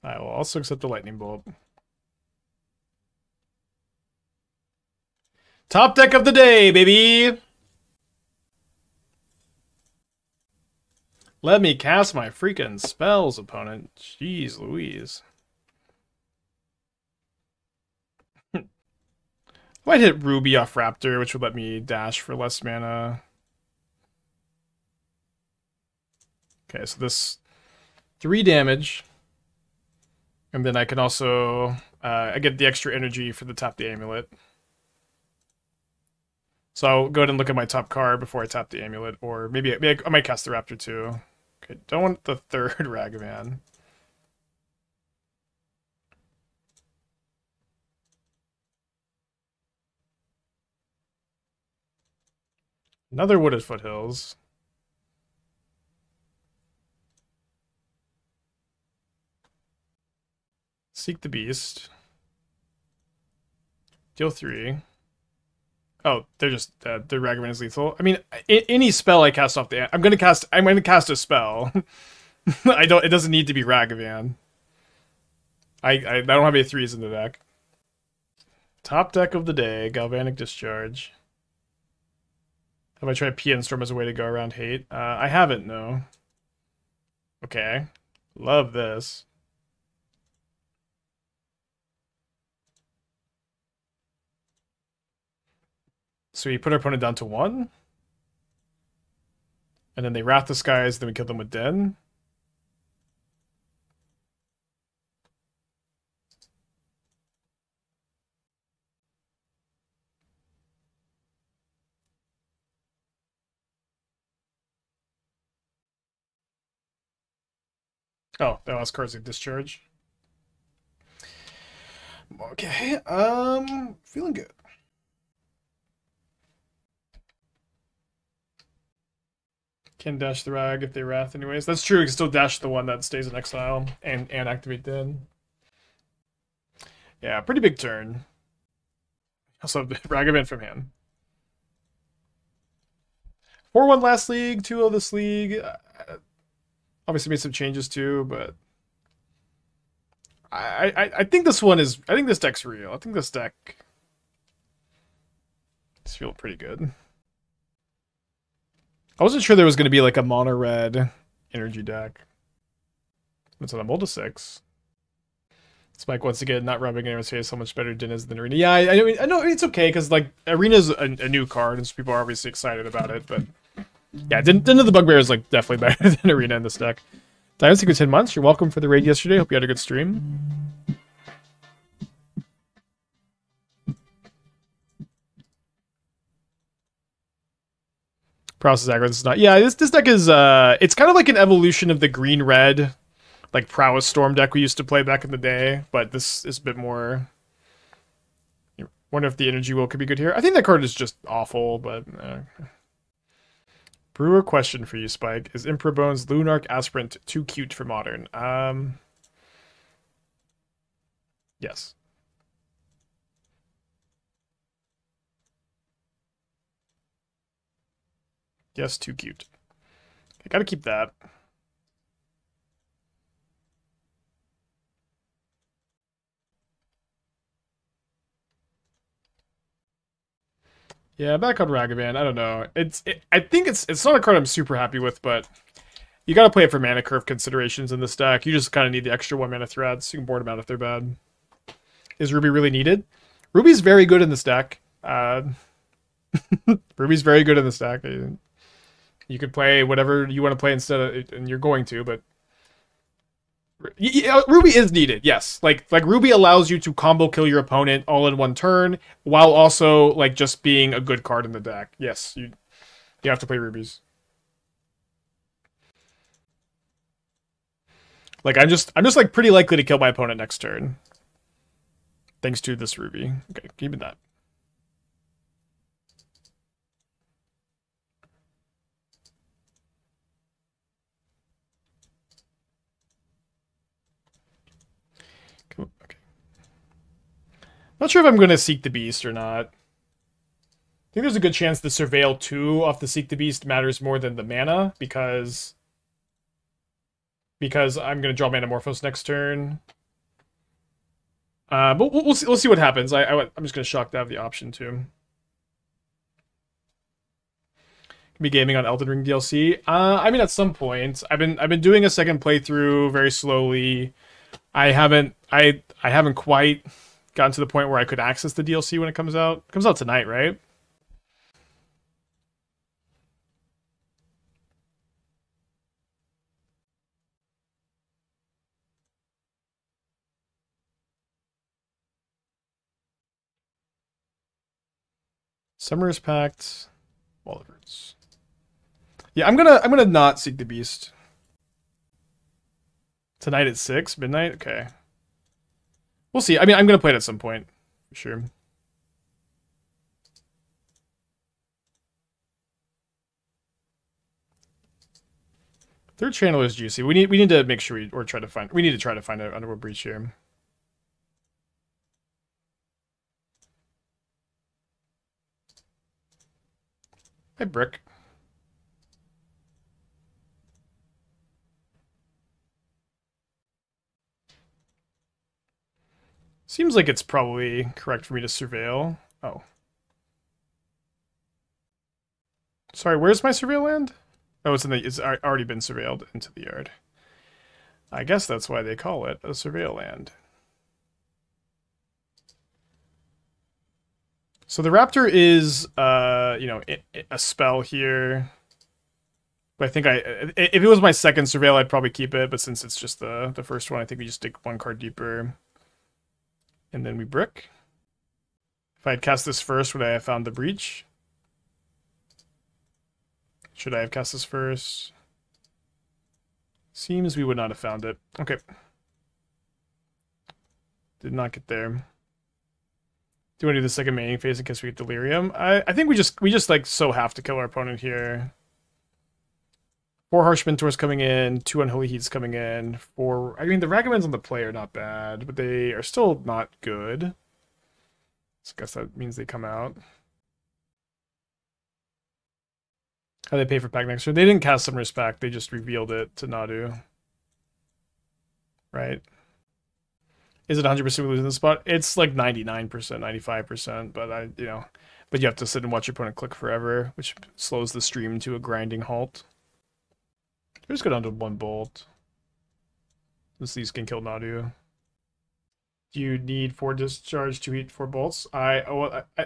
I will also accept the Lightning Bolt. Top deck of the day, baby! Let me cast my freaking spells, opponent. Jeez Louise. I might hit Ruby off Raptor, which would let me dash for less mana. Okay, so this 3 damage. And then I can also I get the extra energy for the tap the amulet. So I'll go ahead and look at my top card before I tap the amulet, or maybe I might cast the Raptor too. Okay, don't want the 3rd Ragavan. Another Wooded Foothills. Seek the Beast. Deal 3. Oh, they're just their Ragavan is lethal. I mean, any spell I cast off the I'm gonna cast a spell. It doesn't need to be Ragavan. I don't have any 3s in the deck. Top deck of the day, Galvanic Discharge. Have I tried PN Storm as a way to go around hate? I haven't, no. Okay. Love this. So we put our opponent down to 1. And then they Wrath the Skies, then we kill them with Den. Oh, that was cards like Discharge. Okay, feeling good. Can dash the Rag if they Wrath anyways. That's true, you can still dash the one that stays in exile and activate Den. Yeah, pretty big turn. Also, Ragavan from hand. 4-1 last league, 2-0 this league. Obviously made some changes too, but I think this one is. I think this deck's real. I think this deck is feeling pretty good. I wasn't sure there was going to be like a mono red energy deck. It's on a mold of 6. Spike once again not rubbing anyone's face how much better Din is than Arena. Yeah, I know it's okay because like Arena's a new card and so people are obviously excited about it, but yeah, Din of the Bugbear is like definitely better than Arena in this deck. Diamond Secret 10 months. You're welcome for the raid yesterday. Hope you had a good stream. Process aggro. This is not. Yeah, this deck is. It's kind of like an evolution of the green red like Prowess Storm deck we used to play back in the day, but this is a bit more. Wonder if the Energy Will could be good here. I think that card is just awful, but. Brewer question for you, Spike. Is Emperor Bones Lunarch Aspirant too cute for Modern? Yes. Yes, too cute. I gotta keep that. Yeah, back on Ragavan. I don't know. I think it's not a card I'm super happy with, but you gotta play it for mana curve considerations in this deck. You just kind of need the extra 1 mana threads. You can board them out if they're bad. Is Ruby really needed? Ruby's very good in this deck. Ruby's very good in this deck. You could play whatever you want to play instead of, and you're going to, but Ruby is needed. Yes, like Ruby allows you to combo kill your opponent all in one turn, while also like just being a good card in the deck. Yes, you have to play Rubies. Like I'm just like pretty likely to kill my opponent next turn, thanks to this Ruby. Okay, keeping that. Okay. Not sure if I'm going to Seek the Beast or not. I think there's a good chance the Surveil 2 off the Seek the Beast matters more than the mana, because I'm going to draw Manamorphose next turn. But we'll see what happens. I'm just going to shock to have the option to be gaming on Elden Ring DLC. I mean, at some point, I've been doing a second playthrough very slowly. I haven't quite gotten to the point where I could access the DLC when it comes out. It comes out tonight, right? Summer's Pact, Wall of Roots. Yeah, I'm gonna not Seek the Beast. Tonight at 6 midnight. Okay, we'll see. I mean, I'm gonna play it at some point for sure. Third channel is juicy. We need to make sure we need to try to find out Underworld Breach here. Hi, Brick. Seems like it's probably correct for me to surveil. Oh. Sorry, where's my surveil land? Oh, it's already been surveilled into the yard. I guess that's why they call it a surveil land. So the Raptor is, a spell here. But I think if it was my second surveil, I'd probably keep it. But since it's just the first one, I think we just dig one card deeper. And then we brick. If I had cast this first, would I have found the breach? Should I have cast this first? Seems we would not have found it. Okay. Did not get there. Do you want to do the second main phase in case we get Delirium? I think we just like so have to kill our opponent here. 4 Harsh Mentors coming in, 2 Unholy Heats coming in, 4... I mean, the Ragavans on the play are not bad, but they are still not good. So I guess that means they come out. How do they pay for pack next turn? They didn't cast Summer's Pact, they just revealed it to Nadu. Right? Is it 100% we lose in the spot? It's like 99%, 95%, but but you have to sit and watch your opponent click forever, which slows the stream to a grinding halt. Just go down to 1 bolt. Since these can kill Nadu. Do you need 4 discharge to eat 4 bolts?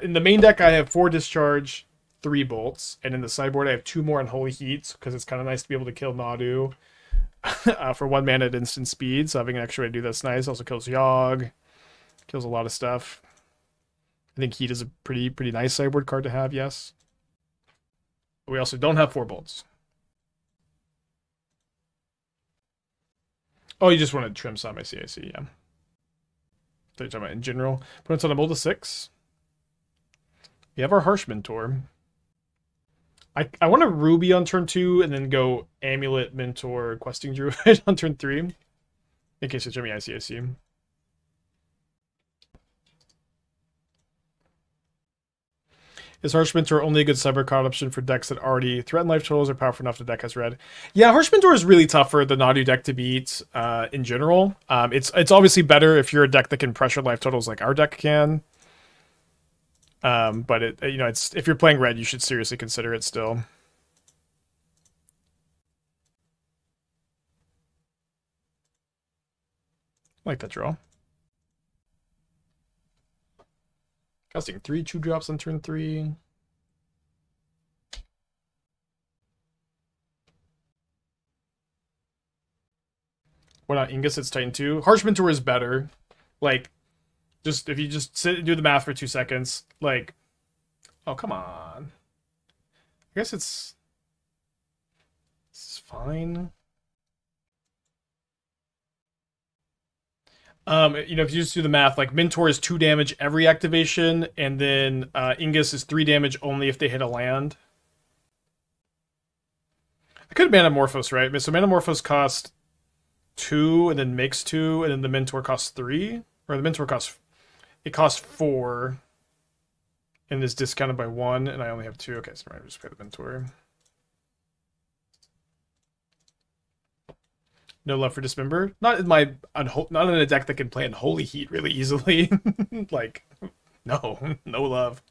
In the main deck I have 4 discharge, 3 bolts, and in the sideboard I have 2 more Unholy Heats because it's kind of nice to be able to kill Nadu for 1 mana at instant speed. So having an extra way to do that's nice. Also kills Yogg, kills a lot of stuff. I think Heat is a pretty nice sideboard card to have. Yes. But we also don't have 4 bolts. Oh, you just want to trim some. I see, yeah. So you're talking about in general. Put it on a mold of 6. We have our Harsh Mentor. I want a Ruby on turn 2 and then go Amulet, Mentor, Questing Druid on turn 3. In case it's me, I see. Is Harsh Mentor only a good cyber card option for decks that already threaten life totals or powerful enough the deck has red? Yeah, Harsh Mentor is really tough for the Nadu deck to beat in general. It's obviously better if you're a deck that can pressure life totals like our deck can. But it's if you're playing red, you should seriously consider it still. I like that draw. Casting 3 2-drops on turn 3. Why not Ingus? It's Titan 2. Harsh Mentor is better. Like, just if you just sit and do the math for 2 seconds, like, oh come on. I guess it's fine. If you just do the math, like Mentor is 2 damage every activation, and then Ingus is 3 damage only if they hit a land. I could have Manamorphose, right? So Manamorphose cost 2, and then makes 2, and then the Mentor costs 3, or the Mentor costs 4, and is discounted by 1, and I only have 2. Okay, so I just play the Mentor. No love for Dismember. Not in a deck that can play Unholy Heat really easily. Like, no love.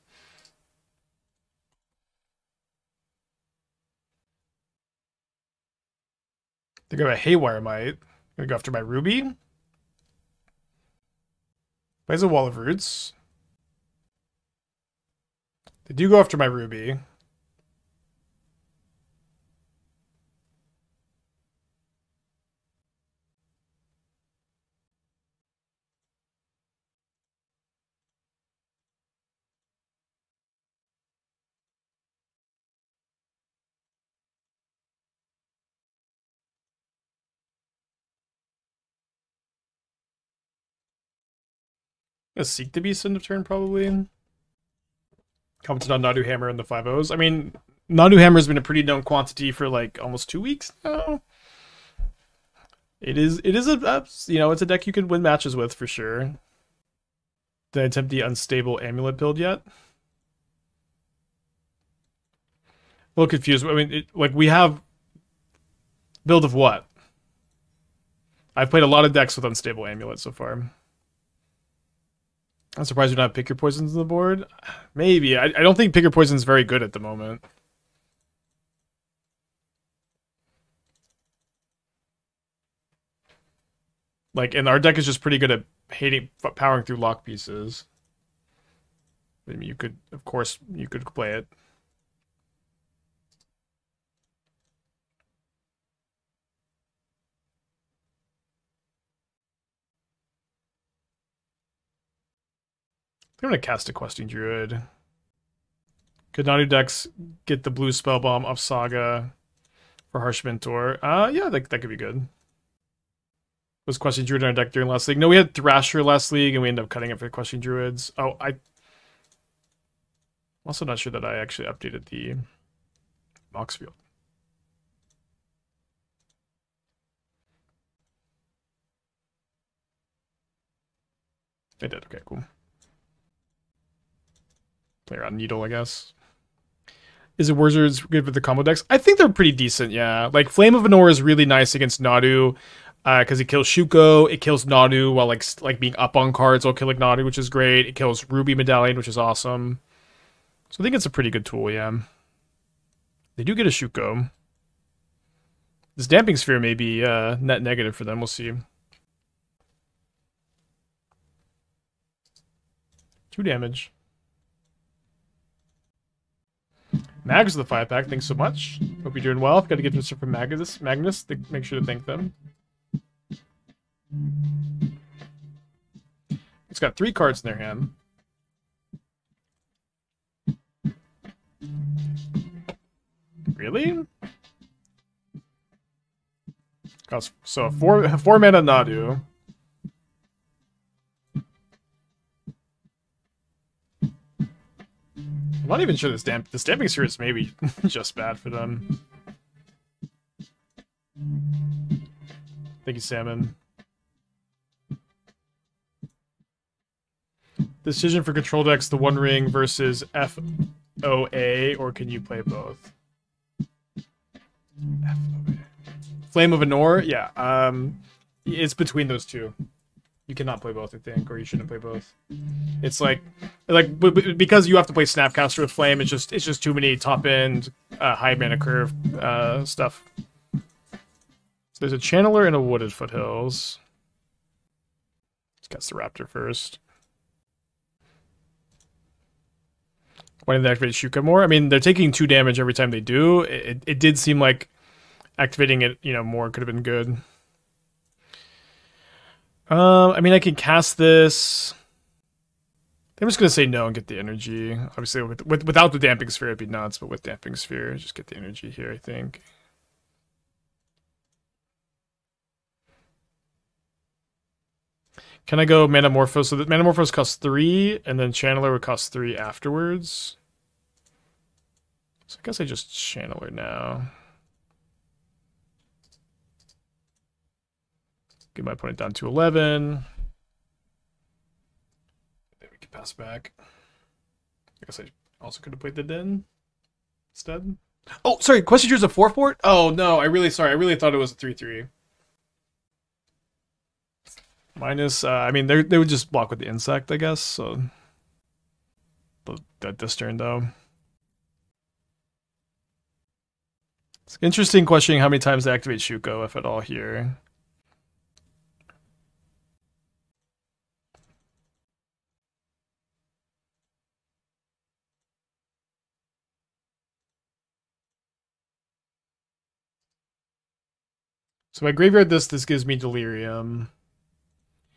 They go a Haywire Might. Gonna go after my Ruby. Plays a Wall of Roots. They do go after my Ruby. Gonna Seek the Beast end of turn, probably. Commented on Nadu Hammer and the 5-0s. I mean, Nadu Hammer has been a pretty known quantity for like almost 2 weeks now. It is it's a deck you can win matches with for sure. Did I attempt the Unstable Amulet build yet? A little confused. I mean, we have build of what? I've played a lot of decks with Unstable Amulet so far. I'm surprised you don't have Pick Your Poisons on the board. Maybe. I don't think Pick Your Poison's very good at the moment. Like, and our deck is just pretty good at powering through lock pieces. I mean, you could play it. I'm gonna cast a Questing Druid. Could Nadu decks get the blue Spellbomb of Saga for Harsh Mentor? Yeah, that could be good. Was Questing Druid in our deck during last league? No, we had Thrasher last league, and we ended up cutting it for Questing Druids. Oh, I'm also not sure that I actually updated the Mox field. I did. Okay, cool. Play around Needle, I guess. Is it Wizards good with the combo decks? I think they're pretty decent, yeah. Like, Flame of Anor is really nice against Nadu, because it kills Shuko, it kills Nadu while, like being up on cards, it'll kill like Nadu, which is great. It kills Ruby Medallion, which is awesome. So I think it's a pretty good tool, yeah. They do get a Shuko. This Damping Sphere may be net negative for them, we'll see. 2 damage. Mags of the 5-pack, thanks so much. Hope you're doing well. I've got to get this from Magnus. Make sure to thank them. It's got 3 cards in their hand. Really? Cost so four mana Nadu. I'm not even sure this Stamping Sphere is maybe just bad for them. Thank you, Salmon. Decision for control decks: the One Ring versus FOA, or can you play both? FOA. Flame of Anor, yeah. It's between those two. You cannot play both, I think, or you shouldn't play both. It's like because you have to play Snapcaster with Flame. It's just too many top end, high mana curve stuff. So there's a Channeler and a Wooded Foothills. Let's cast the Raptor first. Why didn't they activate Shuka more? I mean, they're taking 2 damage every time they do. It did seem like activating it, more could have been good. I mean, I can cast this. I'm just gonna say no and get the energy. Obviously, without the Damping Sphere, it'd be nuts, but with Damping Sphere, just get the energy here, I think. Can I go Manamorphose? So that Manamorphose costs 3, and then Channeler would cost 3 afterwards. So I guess I just Channeler now. Get my opponent down to 11. Then we can pass back. I guess I also could have played the Den instead. Oh, sorry. Question Drew's a 4-4? Oh, no. I really thought it was a 3-3. Minus, I mean, they would just block with the Insect, I guess. So this turn, though. It's interesting questioning how many times they activate Shuko, if at all, here. So if I graveyard this gives me Delirium.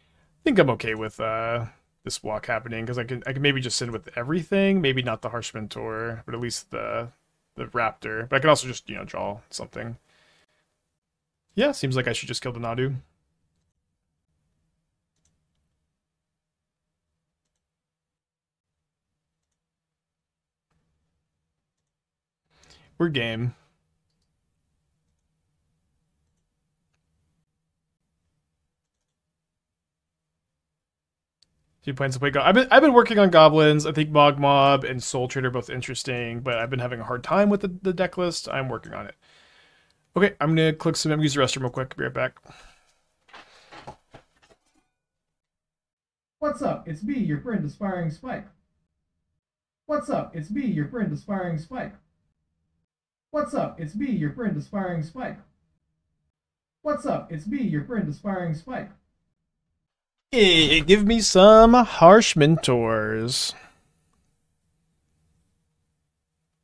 I think I'm okay with this walk happening, because I can maybe just send with everything. Maybe not the Harsh Mentor, but at least the Raptor. But I can also just, draw something. Yeah, seems like I should just kill the Nadu. We're game. Few plans to play I've been working on goblins. I think Mog Mob and Soul Trade are both interesting, but I've been having a hard time with the deck list. I'm working on it. Okay, I'm gonna click some use the restroom real quick. Be right back. What's up? It's me, your friend Aspiring Spike. What's up? It's me, your friend Aspiring Spike. What's up? It's me, your friend Aspiring Spike. What's up? It's me, your friend Aspiring Spike. Hey, give me some Harsh Mentors.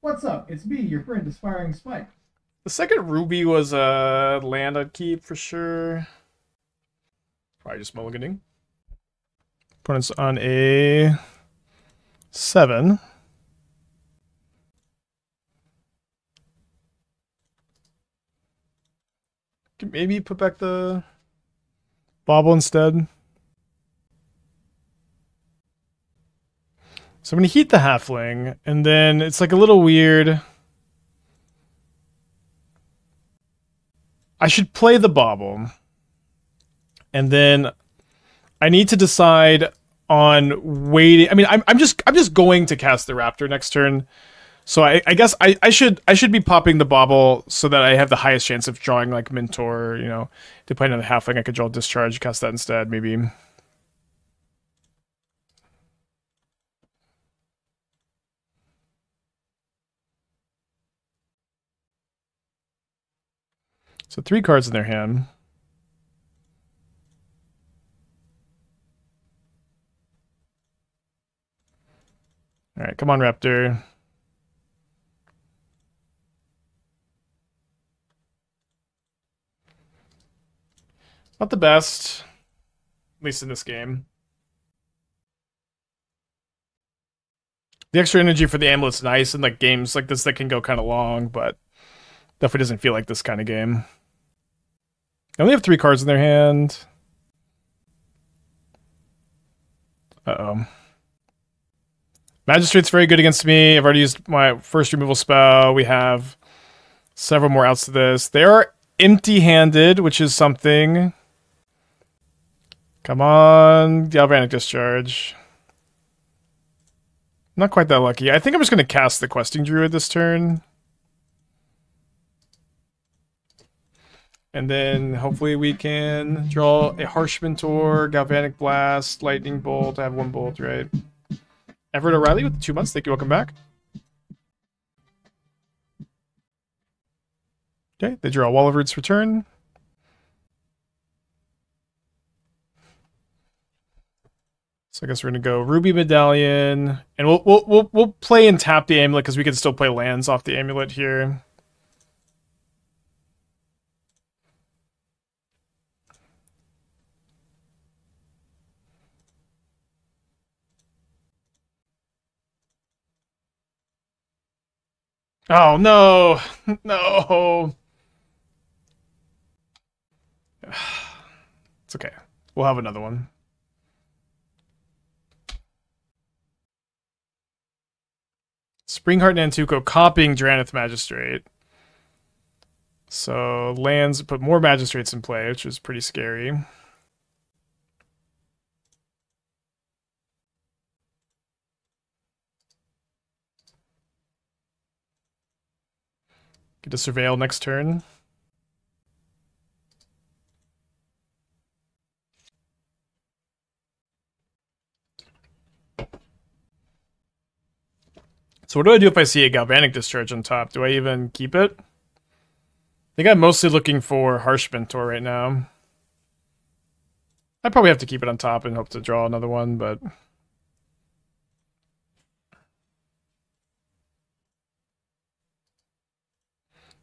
What's up? It's me, your friend Aspiring Spike. The second Ruby was a land I'd keep for sure. Probably just mulliganing. Opponent's on a 7. Can maybe put back the Bauble instead. So I'm going to heat the Halfling, and then it's like a little weird. I should play the Bauble. And then I need to decide on waiting. I mean, I'm just going to cast the Raptor next turn. So I guess I should be popping the Bauble so that I have the highest chance of drawing like Mentor, depending on the Halfling. I could draw Discharge, cast that instead, maybe. So 3 cards in their hand. All right, come on, Raptor. Not the best, at least in this game. The extra energy for the amulet's nice in like games like this that can go kind of long, but definitely doesn't feel like this kind of game. They only have 3 cards in their hand. Uh-oh. Magistrate's very good against me. I've already used my first removal spell. We have several more outs to this. They are empty-handed, which is something. Come on, Galvanic Discharge. Not quite that lucky. I think I'm just going to cast the Questing Druid this turn. And then hopefully we can draw a Harsh Mentor, Galvanic Blast, Lightning Bolt. I have 1 bolt, right? Everett O'Reilly with 2 months. Thank you. Welcome back. Okay, they draw Wall of Roots Return. So I guess we're gonna go Ruby Medallion, and we'll play and tap the amulet because we can still play lands off the amulet here. Oh no, no. It's okay. We'll have another one. Springheart Nantuko copying Dranith Magistrate. So lands put more Magistrates in play, which is pretty scary. Get to Surveil next turn. So what do I do if I see a Galvanic Discharge on top? Do I even keep it? I think I'm mostly looking for Harsh Mentor right now. I probably have to keep it on top and hope to draw another one, but...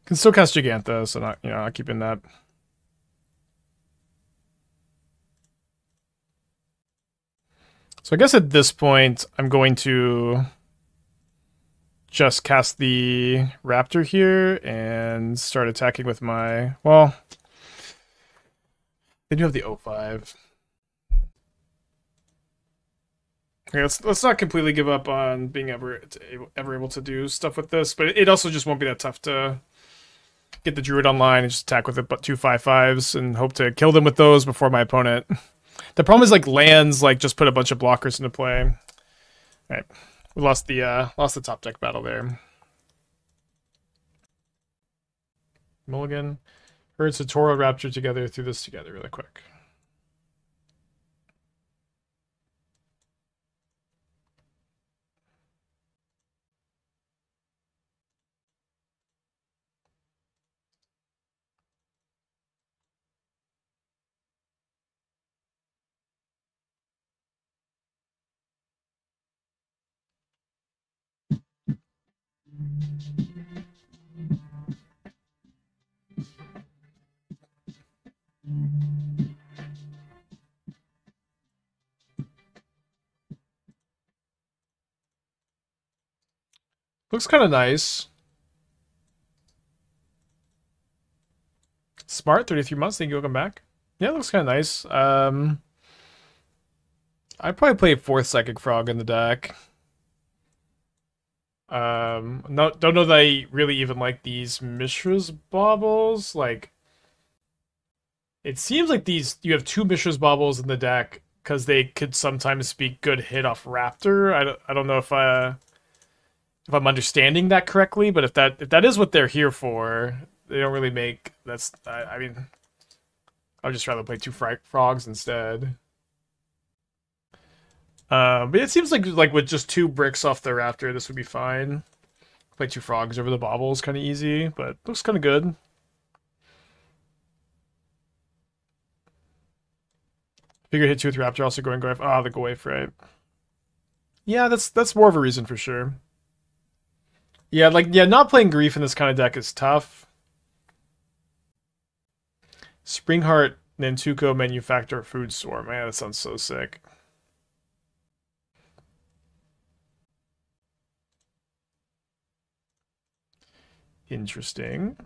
Can still cast Jegantha, so not keeping that. So I guess at this point, I'm going to just cast the Raptor here and start attacking with my... Well, they do have the 05. Okay, let's not completely give up on being ever able to do stuff with this, but it also just won't be that tough to get the Druid online and just attack with it, but 2 5/5s and hope to kill them with those before my opponent. The problem is like lands like just put a bunch of blockers into play. All right, we lost the top deck battle there. Mulligan, Herd Satora Raptor together through this together really quick. Looks kind of nice. Smart, 33 months. Thank you. Welcome back. Yeah, it looks kind of nice. I'd probably play 4th Psychic Frog in the deck. No, don't know that I really even like these Mishra's Baubles. Like, it seems like you have 2 Mishra's Baubles in the deck because they could sometimes be good hit off Raptor. I don't know if I'm understanding that correctly, but if that is what they're here for, they don't really make I mean, I'd just rather play 2 frogs instead. But it seems like with just 2 bricks off the Raptor, this would be fine. Play 2 frogs over the Baubles, kind of easy, but looks kind of good. Figure hit 2 with Raptor, also going Goif. Ah, the Goif, right? Yeah, that's more of a reason for sure. Yeah, not playing Grief in this kind of deck is tough. Springheart, Nantuko, Manufacturer, Food Store. Man, that sounds so sick. Interesting.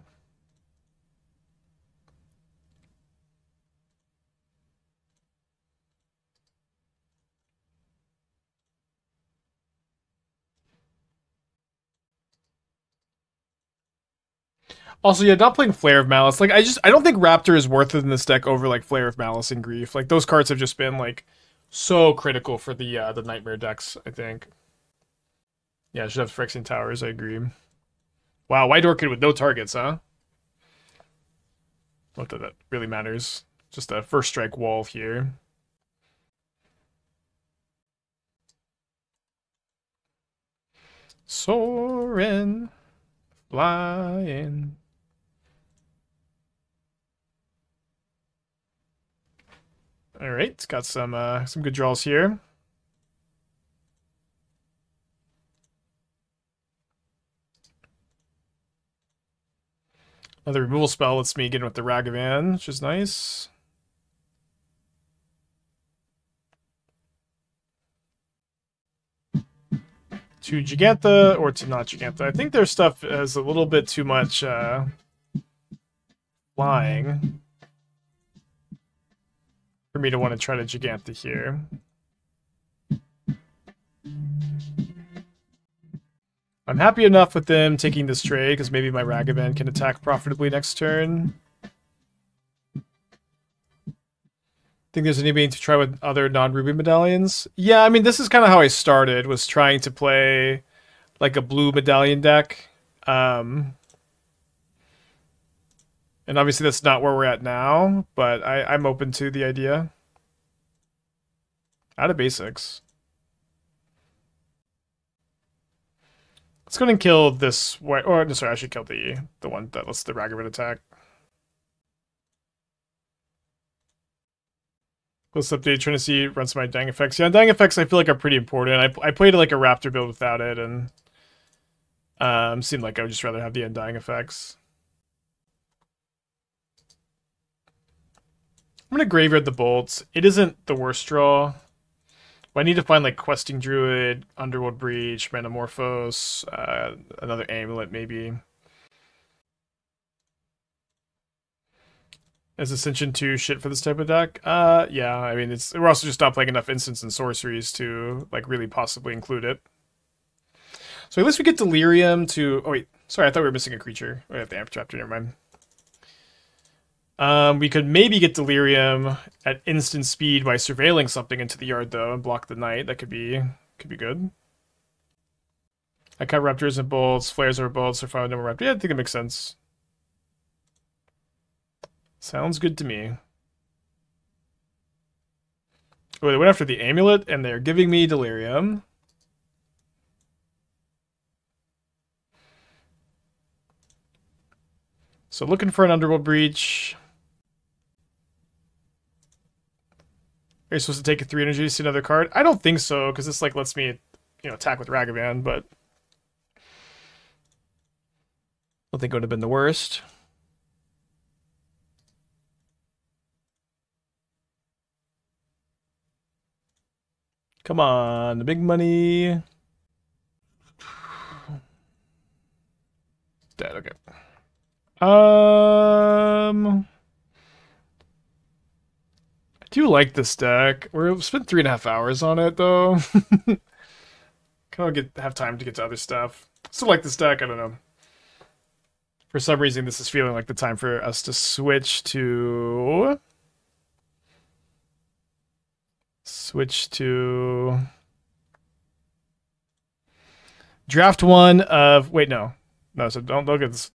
Also, yeah, not playing Flare of Malice. Like, I don't think Raptor is worth it in this deck over like Flare of Malice and Grief. Like, those cards have just been like so critical for the Nightmare decks, I think. Yeah, I should have Phyrexian Towers, I agree. Wow, White Orchid with no targets, huh? Not that that really matters. Just a first strike wall here. Soaring, flying. All right, it's got some good draws here. Another removal spell lets me get in with the Ragavan, which is nice. To Jegantha or to not Jegantha. I think their stuff has a little bit too much flying for me to want to try to Jegantha here. I'm happy enough with them taking this trade because maybe my Ragavan can attack profitably next turn. Think there's anything to try with other non-Ruby medallions? Yeah, I mean, this is kind of how I started, was trying to play like a blue medallion deck. And obviously that's not where we're at now, but I'm open to the idea. Out of basics. Let's go ahead and kill this white, or sorry, I should kill the one that lets the Ragavan attack. Let's update, trying to see run some Undying Effects. Yeah, Undying Effects I feel like are pretty important. I played like a Raptor build without it, and seemed like I would just rather have the Undying Effects. I'm gonna Graveyard the Bolts. It isn't the worst draw. But I need to find like Questing Druid, Underworld Breach, Manamorphose, another Amulet maybe. Is Ascension 2 shit for this type of deck? Yeah, I mean, we're also just not playing enough instants and sorceries to like really possibly include it. So at least we get Delirium to... Oh wait, sorry, I thought we were missing a creature. We have the Amped Raptor, never mind. We could maybe get Delirium at instant speed by surveilling something into the yard, though, and block the night. That could be good. I cut Raptors and Bolts, Flares over Bolts, or find no more Raptor. Yeah, I think it makes sense. Sounds good to me. Oh, they went after the Amulet, and they're giving me Delirium. So looking for an Underworld Breach. Are you supposed to take a 3 energy to see another card? I don't think so, because this like lets me, attack with Ragavan, but I don't think it would have been the worst. Come on, the big money. Dead, okay. I do like this deck. We've spent 3.5 hours on it, though. Kind of have time to get to other stuff. Still like this deck, I don't know. For some reason, this is feeling like the time for us to switch to... draft one of... Wait, no. No, so don't look at this.